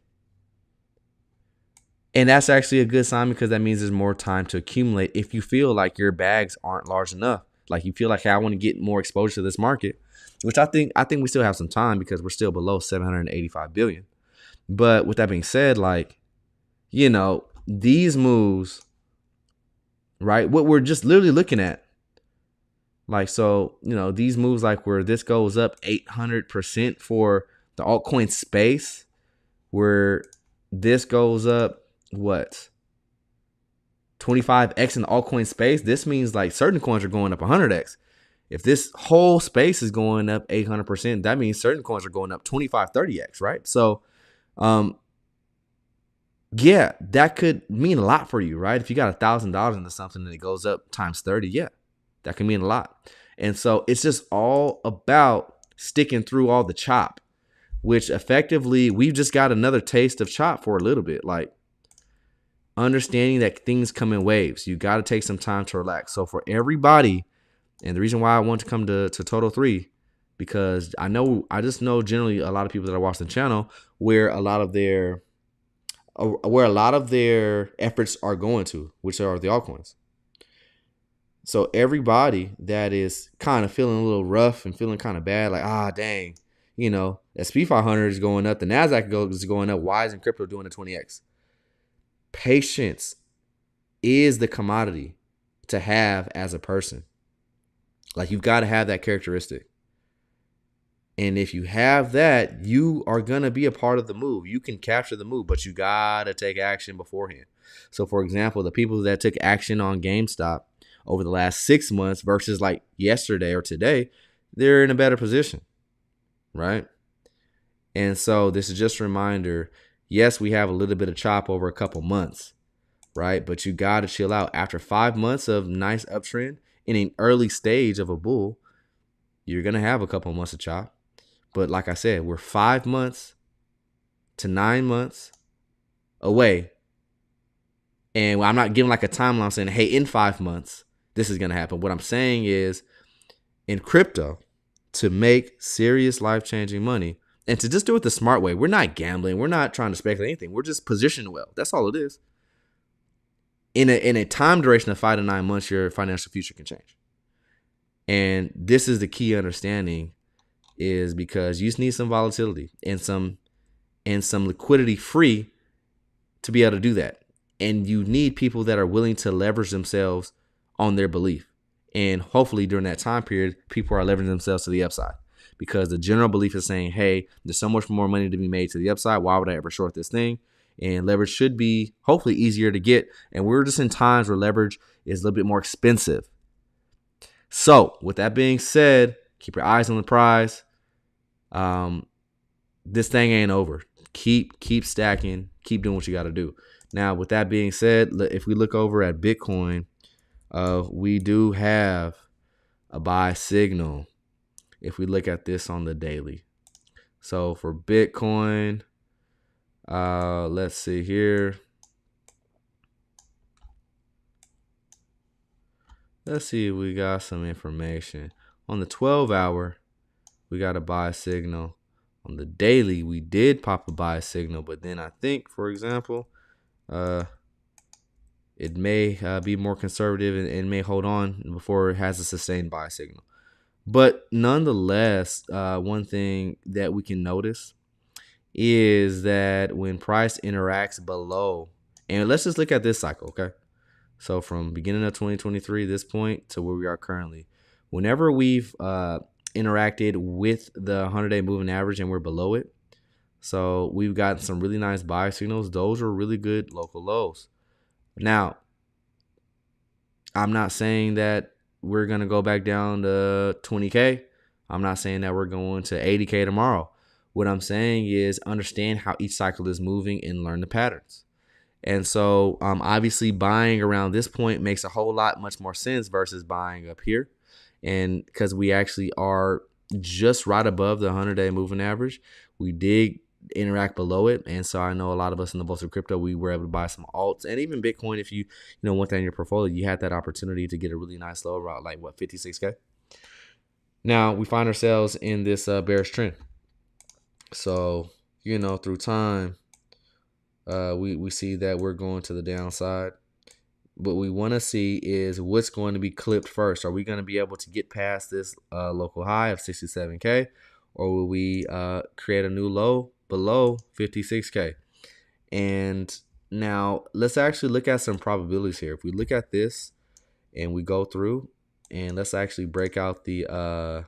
And that's actually a good sign, because that means there's more time to accumulate if you feel like your bags aren't large enough. Like you feel like, hey, I want to get more exposure to this market, which I think we still have some time, because we're still below 785 billion. But with that being said, like, these moves, right? What we're just literally looking at, like, so, these moves, like where this goes up 800% for the altcoin space, where this goes up, what, 25x in the altcoin space, this means like certain coins are going up 100x. If this whole space is going up 800%, that means certain coins are going up 25, 30x, right? So, yeah, that could mean a lot for you, right? If you got $1,000 into something and it goes up times 30, yeah, that can mean a lot. And so it's just all about sticking through all the chop, which effectively we've just got another taste of chop for a little bit. Like, understanding that things come in waves. You got to take some time to relax. So for everybody, and the reason why I want to come to Total 3, because I just know generally a lot of people that I watch the channel where a lot of their efforts are going to, which are the altcoins. So everybody that is kind of feeling a little rough and feeling kind of bad, like, dang, SP 500 is going up, the NASDAQ is going up, why isn't crypto doing a 20x? Patience is the commodity to have as a person. Like, you've got to have that characteristic. And if you have that, you are going to be a part of the move. You can capture the move, but you got to take action beforehand. So, for example, the people that took action on GameStop over the last 6 months versus like yesterday or today, they're in a better position, right? And so this is just a reminder. Yes, we have a little bit of chop over a couple months, right? But you got to chill out. After 5 months of nice uptrend in an early stage of a bull, you're going to have a couple months of chop. But like I said, we're 5 months to 9 months away. And I'm not giving like a timeline saying, hey, in 5 months, this is going to happen. What I'm saying is, in crypto, to make serious life-changing money, and to just do it the smart way. We're not gambling. We're not trying to speculate anything. We're just positioned well. That's all it is. In a time duration of 5 to 9 months, your financial future can change. And this is the key understanding, is because you just need some volatility and some liquidity free to be able to do that. And you need people that are willing to leverage themselves on their belief. And hopefully during that time period, people are leveraging themselves to the upside, because the general belief is saying, hey, there's so much more money to be made to the upside. Why would I ever short this thing? and leverage should be hopefully easier to get. And we're just in times where leverage is a little bit more expensive. So with that being said, keep your eyes on the prize. This thing ain't over. Keep stacking. Keep doing what you got to do. Now, with that being said, if we look over at Bitcoin, we do have a buy signal. If we look at this on the daily, so for Bitcoin, let's see here. Let's see if we got some information on the 12-hour. We got a buy signal. On the daily, we did pop a buy signal, but then I think, for example, it may be more conservative and may hold on before it has a sustained buy signal. But nonetheless, one thing that we can notice is that when price interacts below, and let's just look at this cycle, okay? So from beginning of 2023, this point to where we are currently, whenever we've interacted with the 100-day moving average and we're below it, so we've gotten some really nice buy signals. Those are really good local lows. Now, I'm not saying that we're going to go back down to 20K. I'm not saying that we're going to 80K tomorrow. What I'm saying is understand how each cycle is moving and learn the patterns. And so obviously buying around this point makes a whole lot much more sense versus buying up here. And because we actually are just right above the 100-day moving average, we did interact below it. And so I know a lot of us in the Bolsa Crypto, we were able to buy some alts and even Bitcoin. If you want that in your portfolio, you had that opportunity to get a really nice low around like 56K. Now we find ourselves in this bearish trend. So, through time, we see that we're going to the downside. What we want to see is what's going to be clipped first. Are we going to be able to get past this local high of 67K, or will we create a new low below 56K? And now let's actually look at some probabilities here. If we look at this and we go through, and let's actually break out the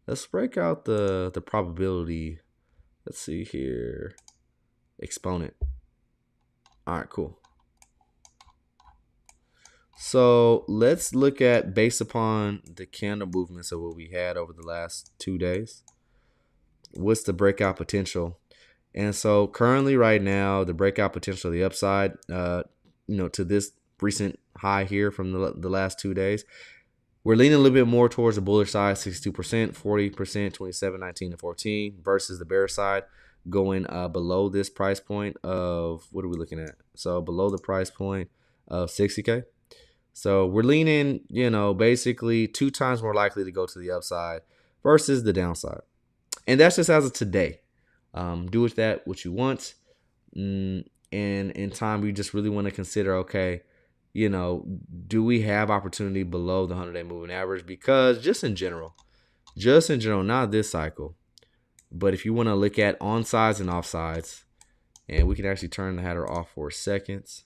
the probability. Let's see here, exponent. All right, cool. So let's look at, based upon the candle movements of what we had over the last 2 days, what's the breakout potential? And so currently right now, the breakout potential of the upside, to this recent high here from the last 2 days, we're leaning a little bit more towards the bullish side, 62%, 40%, 27, 19, and 14, versus the bearish side going below this price point of, what are we looking at? So below the price point of 60K. So we're leaning, basically 2 times more likely to go to the upside versus the downside. And that's just as of today. Do with that what you want. And in time, we just really want to consider, okay, do we have opportunity below the 100-day moving average? Because just in general, not this cycle, but if you want to look at on sides and off sides, and we can actually turn the header off for seconds.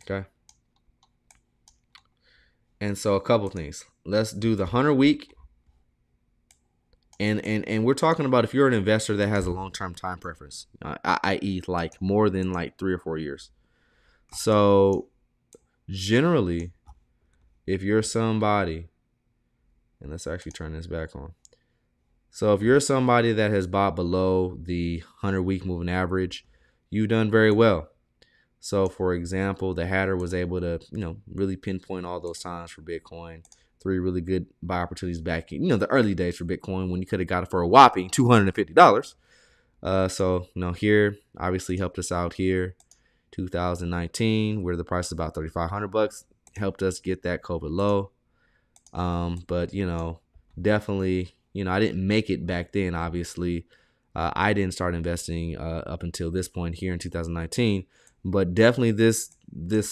Okay. And so a couple things. Let's do the 100-week. And we're talking about if you're an investor that has a long-term time preference, i.e. like more than like 3 or 4 years. So generally, if you're somebody, and let's actually turn this back on. So if you're somebody that has bought below the 100-week moving average, you've done very well. So for example, the Hatter was able to, really pinpoint all those times for Bitcoin. 3 really good buy opportunities back in, the early days for Bitcoin when you could have got it for a whopping $250. So, here obviously helped us out here. 2019, where the price is about $3,500, helped us get that COVID low. But, definitely, I didn't make it back then, obviously. I didn't start investing up until this point here in 2019. But definitely this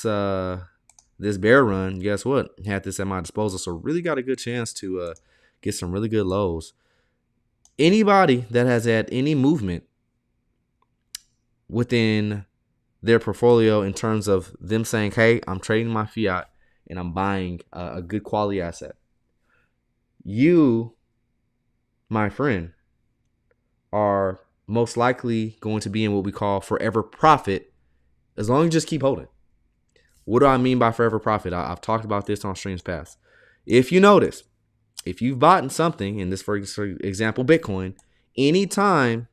bear run, guess what? Had this at my disposal. So really got a good chance to get some really good lows. Anybody that has had any movement within their portfolio in terms of them saying, hey, I'm trading my fiat and I'm buying a good quality asset, you, my friend, are most likely going to be in what we call forever profit as long as you just keep holding. What do I mean by forever profit? I've talked about this on streams past. If you notice, if you've bought in something, in this, for example, Bitcoin, anytime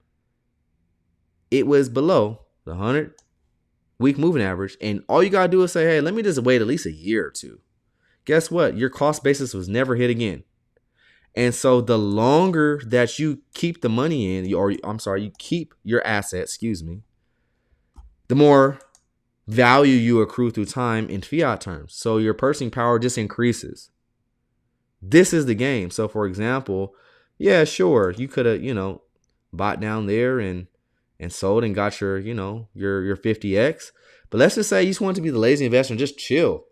it was below the 100-week moving average, and all you got to do is say, hey, let me just wait at least a year or two. Guess what? Your cost basis was never hit again. And so the longer that you keep the money in, you keep your asset, the more value you accrue through time in fiat terms. So your purchasing power just increases. This is the game. So for example, yeah, sure, you could have, bought down there and sold and got your 50x. But let's just say you just want to be the lazy investor and just chill.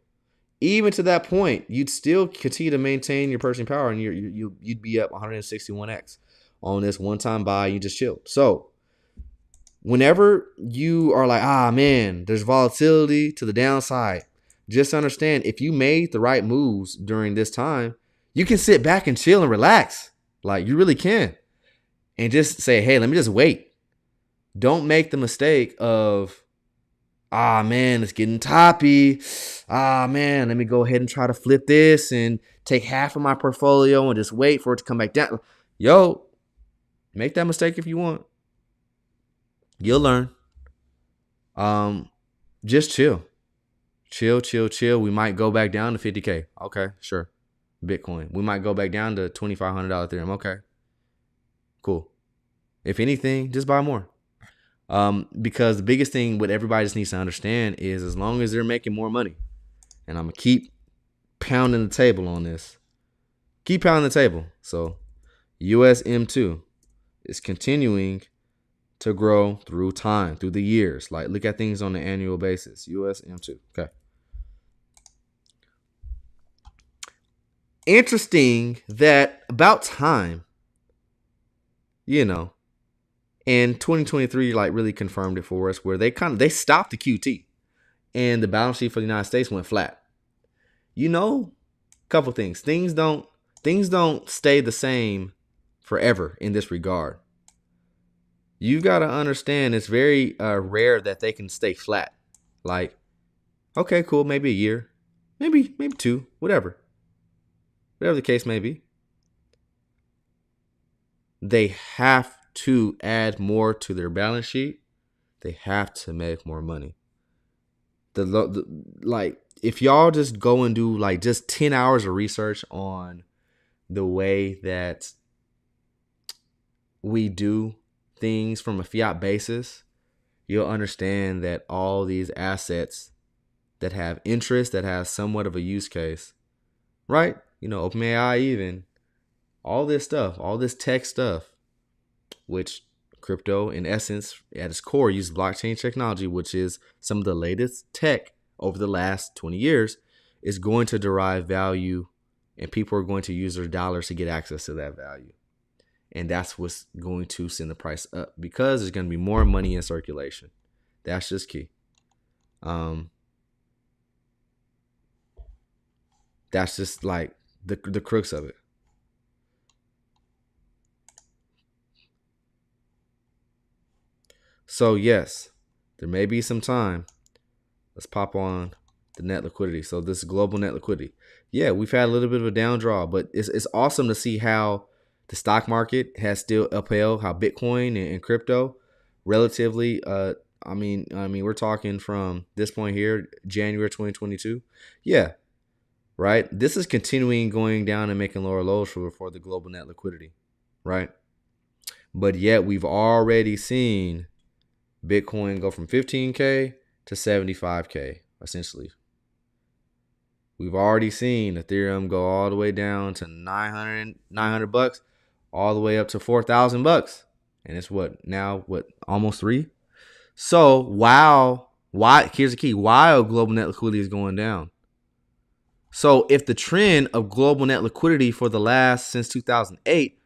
Even to that point, you'd still continue to maintain your purchasing power, and you'd be up 161x on this one-time buy. You just chilled. So whenever you are like, man, there's volatility to the downside, just understand if you made the right moves during this time, you can sit back and chill and relax. Like, you really can. And just say, hey, let me just wait. Don't make the mistake of, man, it's getting toppy. Man, let me go ahead and try to flip this and take half of my portfolio and just wait for it to come back down. Yo, make that mistake if you want. You'll learn. Just chill. Chill. We might go back down to 50K. Okay, sure. Bitcoin. We might go back down to $2,500 Ethereum. Okay, cool. If anything, just buy more. Because the biggest thing what everybody just needs to understand is as long as they're making more money, and I'm going to keep pounding the table on this. Keep pounding the table. So USM2 is continuing to grow through time, through the years. Like, look at things on an annual basis. USM2. Okay. Interesting that about time, and 2023 like really confirmed it for us, where they stopped the QT and the balance sheet for the United States went flat. Couple things. Things don't stay the same forever in this regard. You've got to understand it's very rare that they can stay flat. Like, okay, cool, maybe a year, maybe 2, whatever the case may be. They have to add more to their balance sheet. They have to make more money. If y'all just go and do like just 10 hours of research on the way that we do things from a fiat basis, you'll understand that all these assets that have interest, that have somewhat of a use case, right? OpenAI, even all this stuff, all this tech stuff, which crypto in essence at its core uses blockchain technology, which is some of the latest tech over the last 20 years, is going to derive value, and people are going to use their dollars to get access to that value. And that's what's going to send the price up, because there's going to be more money in circulation. That's just key. That's just like the crux of it. So yes, there may be some time. Let's pop on the net liquidity. So this is global net liquidity. Yeah, we've had a little bit of a down draw, but it's awesome to see how the stock market has still upheld, how Bitcoin and crypto relatively, we're talking from this point here, January 2022. Yeah, right. This is continuing going down and making lower lows for the global net liquidity, right? But yet we've already seen Bitcoin go from 15K to 75K, essentially. We've already seen Ethereum go all the way down to $900, all the way up to $4,000. And it's almost 3? So here's the key. While global net liquidity is going down. So if the trend of global net liquidity for the last since 2008,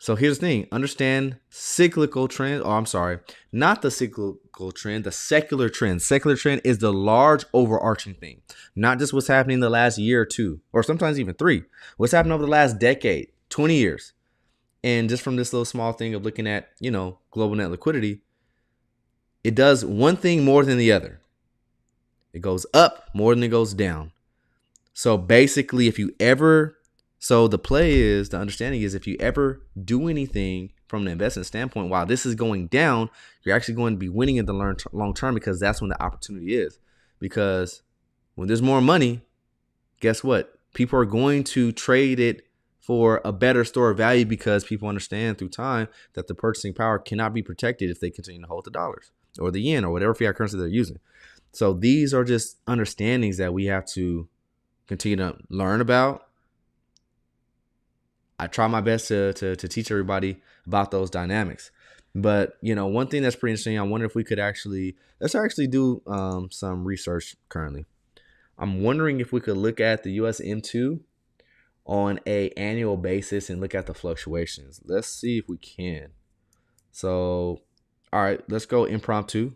so here's the thing, understand cyclical trend, not the cyclical trend, the secular trend. Secular trend is the large overarching thing, not just what's happening in the last year or 2, or sometimes even 3. What's happened over the last decade, 20 years. And just from this little small thing of looking at, global net liquidity, it does one thing more than the other. It goes up more than it goes down. So basically, the understanding is if you ever do anything from an investment standpoint, while this is going down, you're actually going to be winning in the long term, because that's when the opportunity is. Because when there's more money, guess what? People are going to trade it for a better store of value, because people understand through time that the purchasing power cannot be protected if they continue to hold the dollars or the yen or whatever fiat currency they're using. So these are just understandings that we have to continue to learn about. I try my best to teach everybody about those dynamics. But, one thing that's pretty interesting, I wonder if we could let's actually do some research currently. I'm wondering if we could look at the US M2 on a annual basis and look at the fluctuations. Let's see if we can. So, all right, let's go impromptu.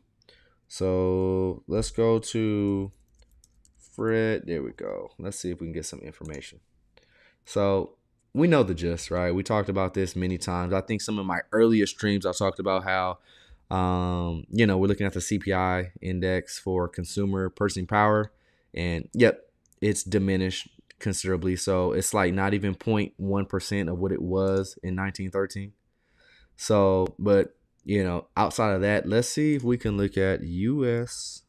So let's go to Fred. There we go. Let's see if we can get some information. So we know the gist, right? We talked about this many times. I think some of my earliest streams, I talked about how, we're looking at the CPI index for consumer purchasing power. And yep, it's diminished considerably. So it's like not even 0.1% of what it was in 1913. So, but, outside of that, let's see if we can look at US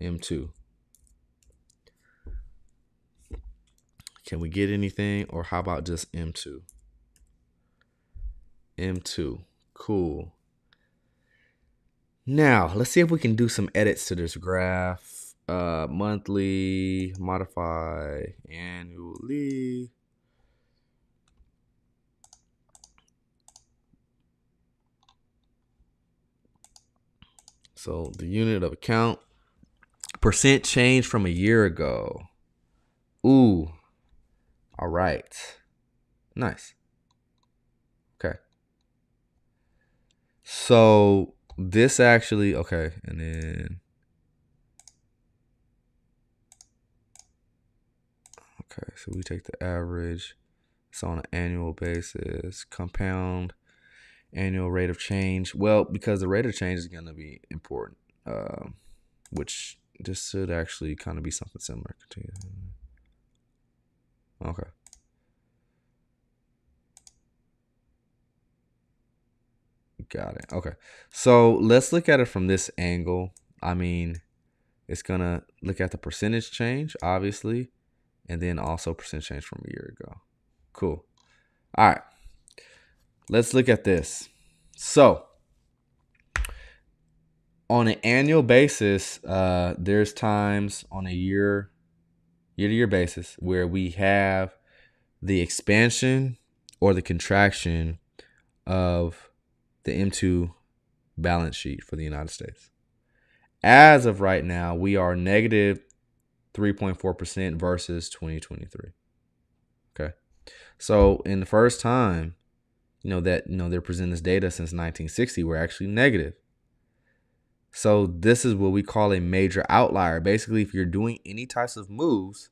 M2. Can we get anything? Or how about just M2? M2. Cool. Now, let's see if we can do some edits to this graph. Monthly, modify annually. So the unit of account, percent change from a year ago. Ooh. All right. Nice. Okay. So this actually, okay. And then, okay. So we take the average. It's on an annual basis. Compound annual rate of change. Well, because the rate of change is going to be important, which this should actually kind of be something similar. Okay. Got it. Okay. So let's look at it from this angle. I mean, it's going to look at the percentage change, obviously, and then also percent change from a year ago. Cool. All right. Let's look at this. So on an annual basis, there's times on a year-to-year basis where we have the expansion or the contraction of the M2 balance sheet for the United States. As of right now, we are negative 3.4% versus 2023. Okay. So in the first time, they're presenting this data since 1960, we're actually negative. So this is what we call a major outlier. Basically, if you're doing any types of moves,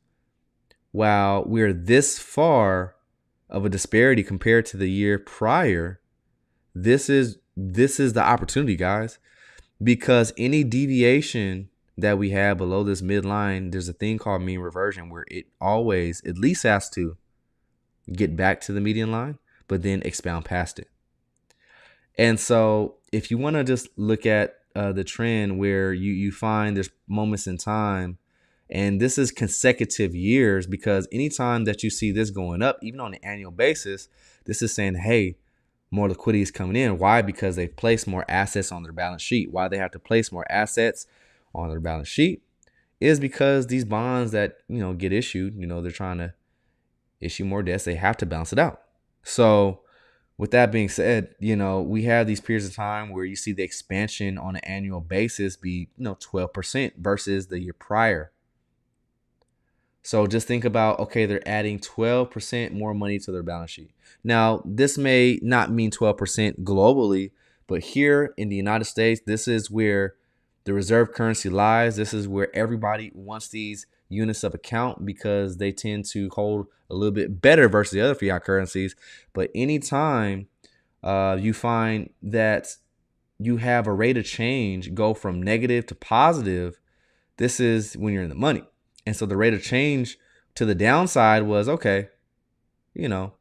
while we're this far of a disparity compared to the year prior, this is the opportunity, guys, because any deviation that we have below this midline, there's a thing called mean reversion where it always at least has to get back to the median line, but then expound past it. And so if you want to just look at the trend where you find there's moments in time, and this is consecutive years, because anytime that you see this going up, even on an annual basis, this is saying, hey, more liquidity is coming in. Why? Because they've placed more assets on their balance sheet. Why they have to place more assets on their balance sheet is because these bonds that, get issued, they're trying to issue more debts. They have to balance it out. So with that being said, we have these periods of time where you see the expansion on an annual basis be, 12% versus the year prior. So just think about, okay, they're adding 12% more money to their balance sheet. Now, this may not mean 12% globally, but here in the United States, this is where the reserve currency lies. This is where everybody wants these units of account because they tend to hold a little bit better versus the other fiat currencies. But anytime you find that you have a rate of change go from negative to positive, this is when you're in the money. And so the rate of change to the downside was, okay, you know,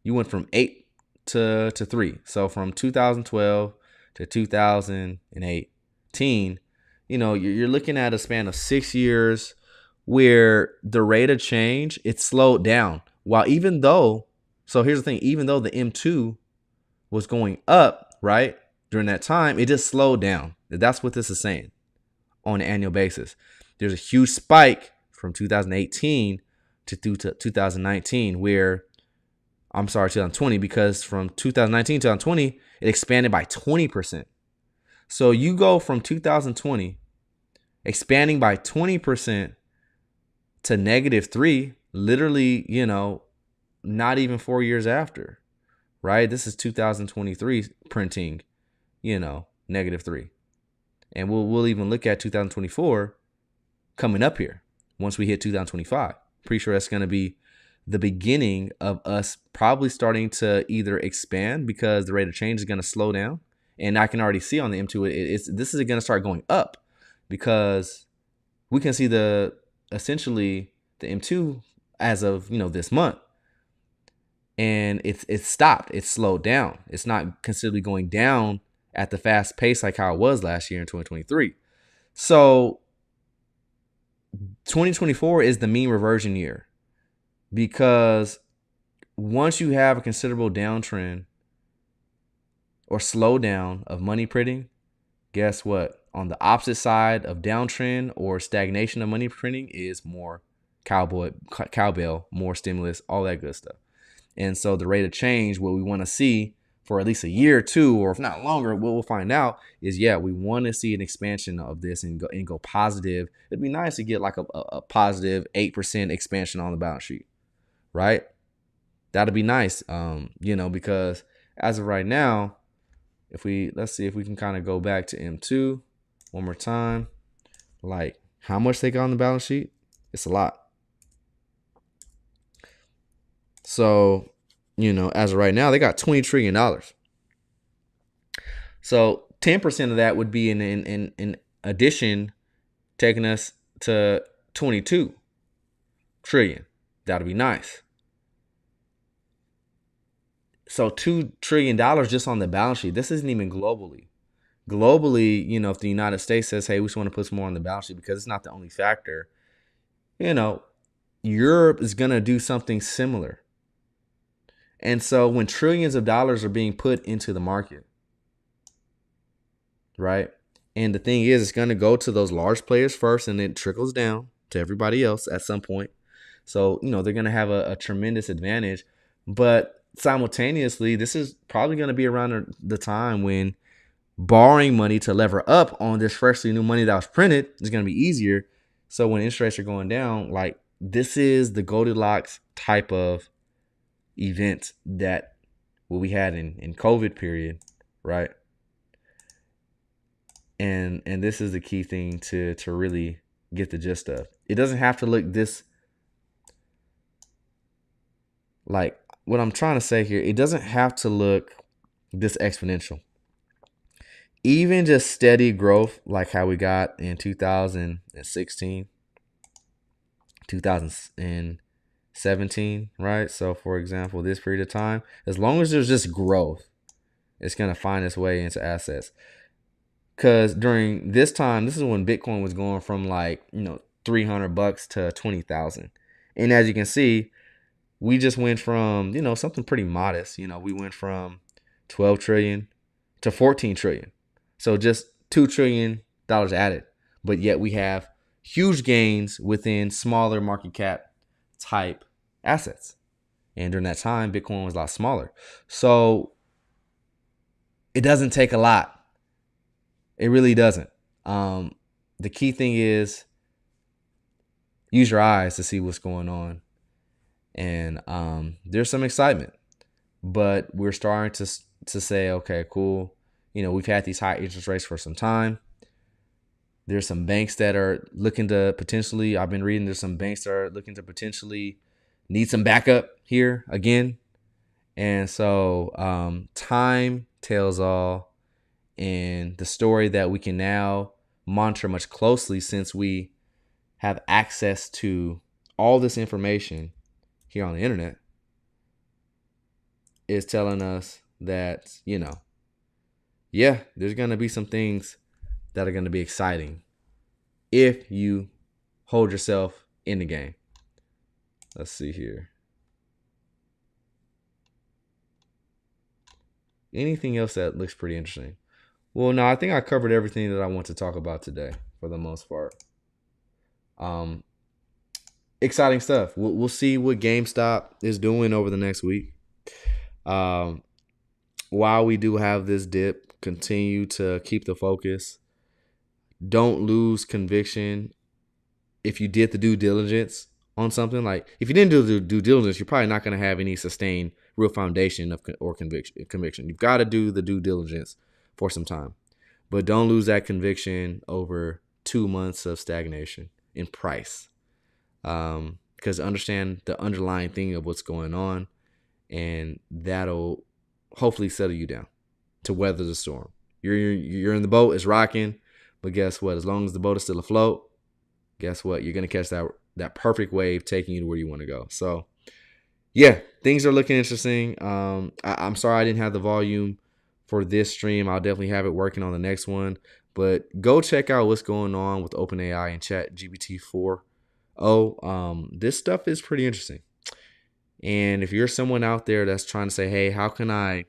you went from 8 to 3. So from 2012 to 2018, you're looking at a span of 6 years where the rate of change, it slowed down. While so here's the thing, even though the M2 was going up, right, during that time, it just slowed down. That's what this is saying on an annual basis. There's a huge spike from 2018 to 2019 where, 2020, because from 2019 to 2020, it expanded by 20%. So you go from 2020 expanding by 20% to -3, literally, not even 4 years after, right? This is 2023 printing, -3. And we'll even look at 2024 coming up here once we hit 2025. Pretty sure that's going to be the beginning of us probably starting to either expand because the rate of change is going to slow down. And I can already see on the M2, this is going to start going up because we can see essentially the M2 as of, this month. And it's stopped. It's slowed down. It's not considerably going down at the fast pace like how it was last year in 2023. So 2024 is the mean reversion year because once you have a considerable downtrend or slowdown of money printing, guess what? On the opposite side of downtrend or stagnation of money printing is more cowbell, more stimulus, all that good stuff. And so the rate of change, what we want to see for at least a year or two, or if not longer, what we'll find out is, we want to see an expansion of this and go positive. It'd be nice to get like a positive 8% expansion on the balance sheet, right? That'd be nice, because as of right now, let's see if we can kind of go back to M2 one more time, like how much they got on the balance sheet. It's a lot. So, as of right now, they got $20 trillion. So 10% of that would be in addition, taking us to 22 trillion. That'd be nice. So $2 trillion just on the balance sheet. This isn't even globally. Globally, if the United States says, hey, we just want to put some more on the balance sheet because it's not the only factor, Europe is going to do something similar. And so when trillions of dollars are being put into the market, right? And the thing is, it's going to go to those large players first, and it trickles down to everybody else at some point. So, they're going to have a tremendous advantage. But simultaneously, this is probably going to be around the time when borrowing money to lever up on this freshly new money that was printed is going to be easier. So when interest rates are going down, like this is the Goldilocks type of event that what we had in COVID period, right? And this is the key thing to really get the gist of. It doesn't have to look this, like what I'm trying to say here, it doesn't have to look this exponential. Even just steady growth like how we got in 2016, 2017, right? So for example, this period of time, as long as there's just growth, it's going to find its way into assets. Because during this time, this is when Bitcoin was going from like, $300 to 20,000. And as you can see, we just went from, something pretty modest. We went from 12 trillion to 14 trillion. So just $2 trillion added. But yet we have huge gains within smaller market cap type assets. And during that time, Bitcoin was a lot smaller. So it doesn't take a lot. It really doesn't. The key thing is use your eyes to see what's going on. And there's some excitement. But we're starting to say, okay, cool. We've had these high interest rates for some time. There's some banks that are looking to potentially, I've been reading, there's some banks that are looking to potentially need some backup here again. And so time tells all. And the story that we can now monitor much closely, since we have access to all this information here on the internet, is telling us that, yeah, there's going to be some things that are going to be exciting if you hold yourself in the game. Let's see here. Anything else that looks pretty interesting? Well, no, I think I covered everything that I want to talk about today for the most part. Exciting stuff. We'll see what GameStop is doing over the next week. While we do have this dip, continue to keep the focus. Don't lose conviction. If you did the due diligence on something, like if you didn't do the due diligence, you're probably not going to have any sustained real foundation of or conviction. You've got to do the due diligence for some time, but don't lose that conviction over 2 months of stagnation in price. Because understand the underlying thing of what's going on, and that'll hopefully settle you down to weather the storm. You're in the boat, it's rocking, but guess what? As long as the boat is still afloat, guess what? You're gonna catch that perfect wave taking you to where you want to go. So, yeah, things are looking interesting. I'm sorry I didn't have the volume for this stream. I'll definitely have it working on the next one. But go check out what's going on with OpenAI and ChatGPT 4.0. This stuff is pretty interesting. And if you're someone out there that's trying to say, hey, how can I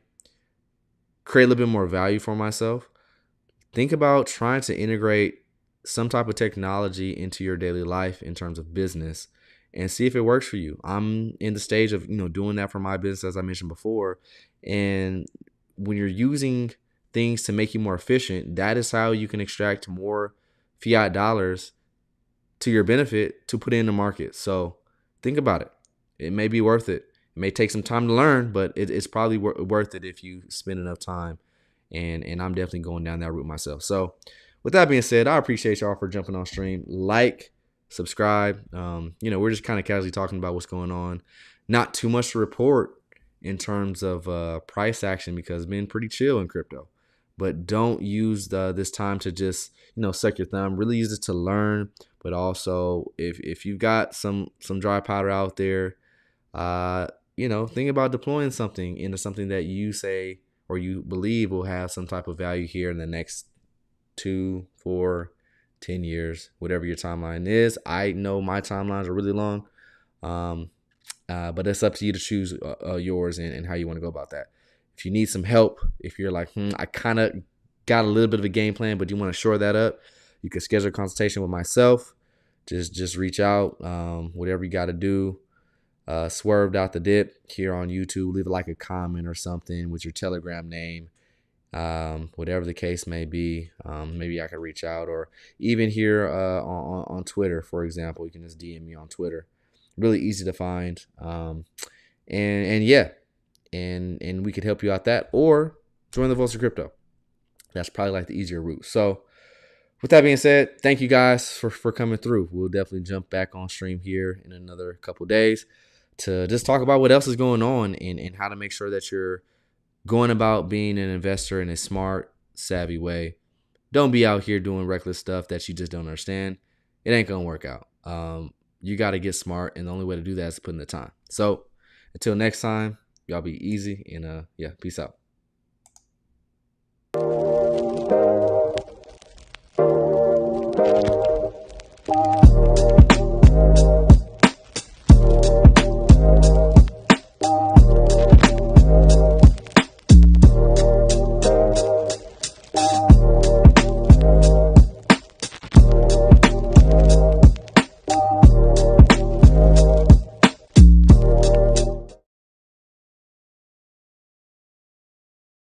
create a little bit more value for myself? Think about trying to integrate some type of technology into your daily life in terms of business and see if it works for you. I'm in the stage of, doing that for my business, as I mentioned before. And when you're using things to make you more efficient, that is how you can extract more fiat dollars to your benefit to put in the market. So think about it. It may be worth it. It may take some time to learn, but it's probably worth it if you spend enough time. And I'm definitely going down that route myself. So with that being said, I appreciate y'all for jumping on stream. Like, subscribe. We're just kind of casually talking about what's going on. Not too much to report in terms of price action because it's been pretty chill in crypto. But don't use this time to just, suck your thumb. Really use it to learn. But also, if you've got some dry powder out there, think about deploying something into something that you say or you believe will have some type of value here in the next 2, 4, 10 years, whatever your timeline is. I know my timelines are really long, but it's up to you to choose yours and how you want to go about that. If you need some help, if you're like, I kind of got a little bit of a game plan, but you want to shore that up, you can schedule a consultation with myself. Just reach out, whatever you got to do. Swerved out the dip here on YouTube. Leave like a comment or something with your Telegram name. Whatever the case may be, maybe I can reach out, or even here on Twitter, for example, you can just DM me on Twitter. Really easy to find, and we could help you out that, or join the Voice of Crypto. That's probably like the easier route. So with that being said, thank you guys for coming through. We'll definitely jump back on stream here in another couple days to just talk about what else is going on and how to make sure that you're going about being an investor in a smart, savvy way. Don't be out here doing reckless stuff that you just don't understand. It ain't going to work out. You got to get smart, and the only way to do that is to put in the time. So until next time, y'all be easy, and peace out.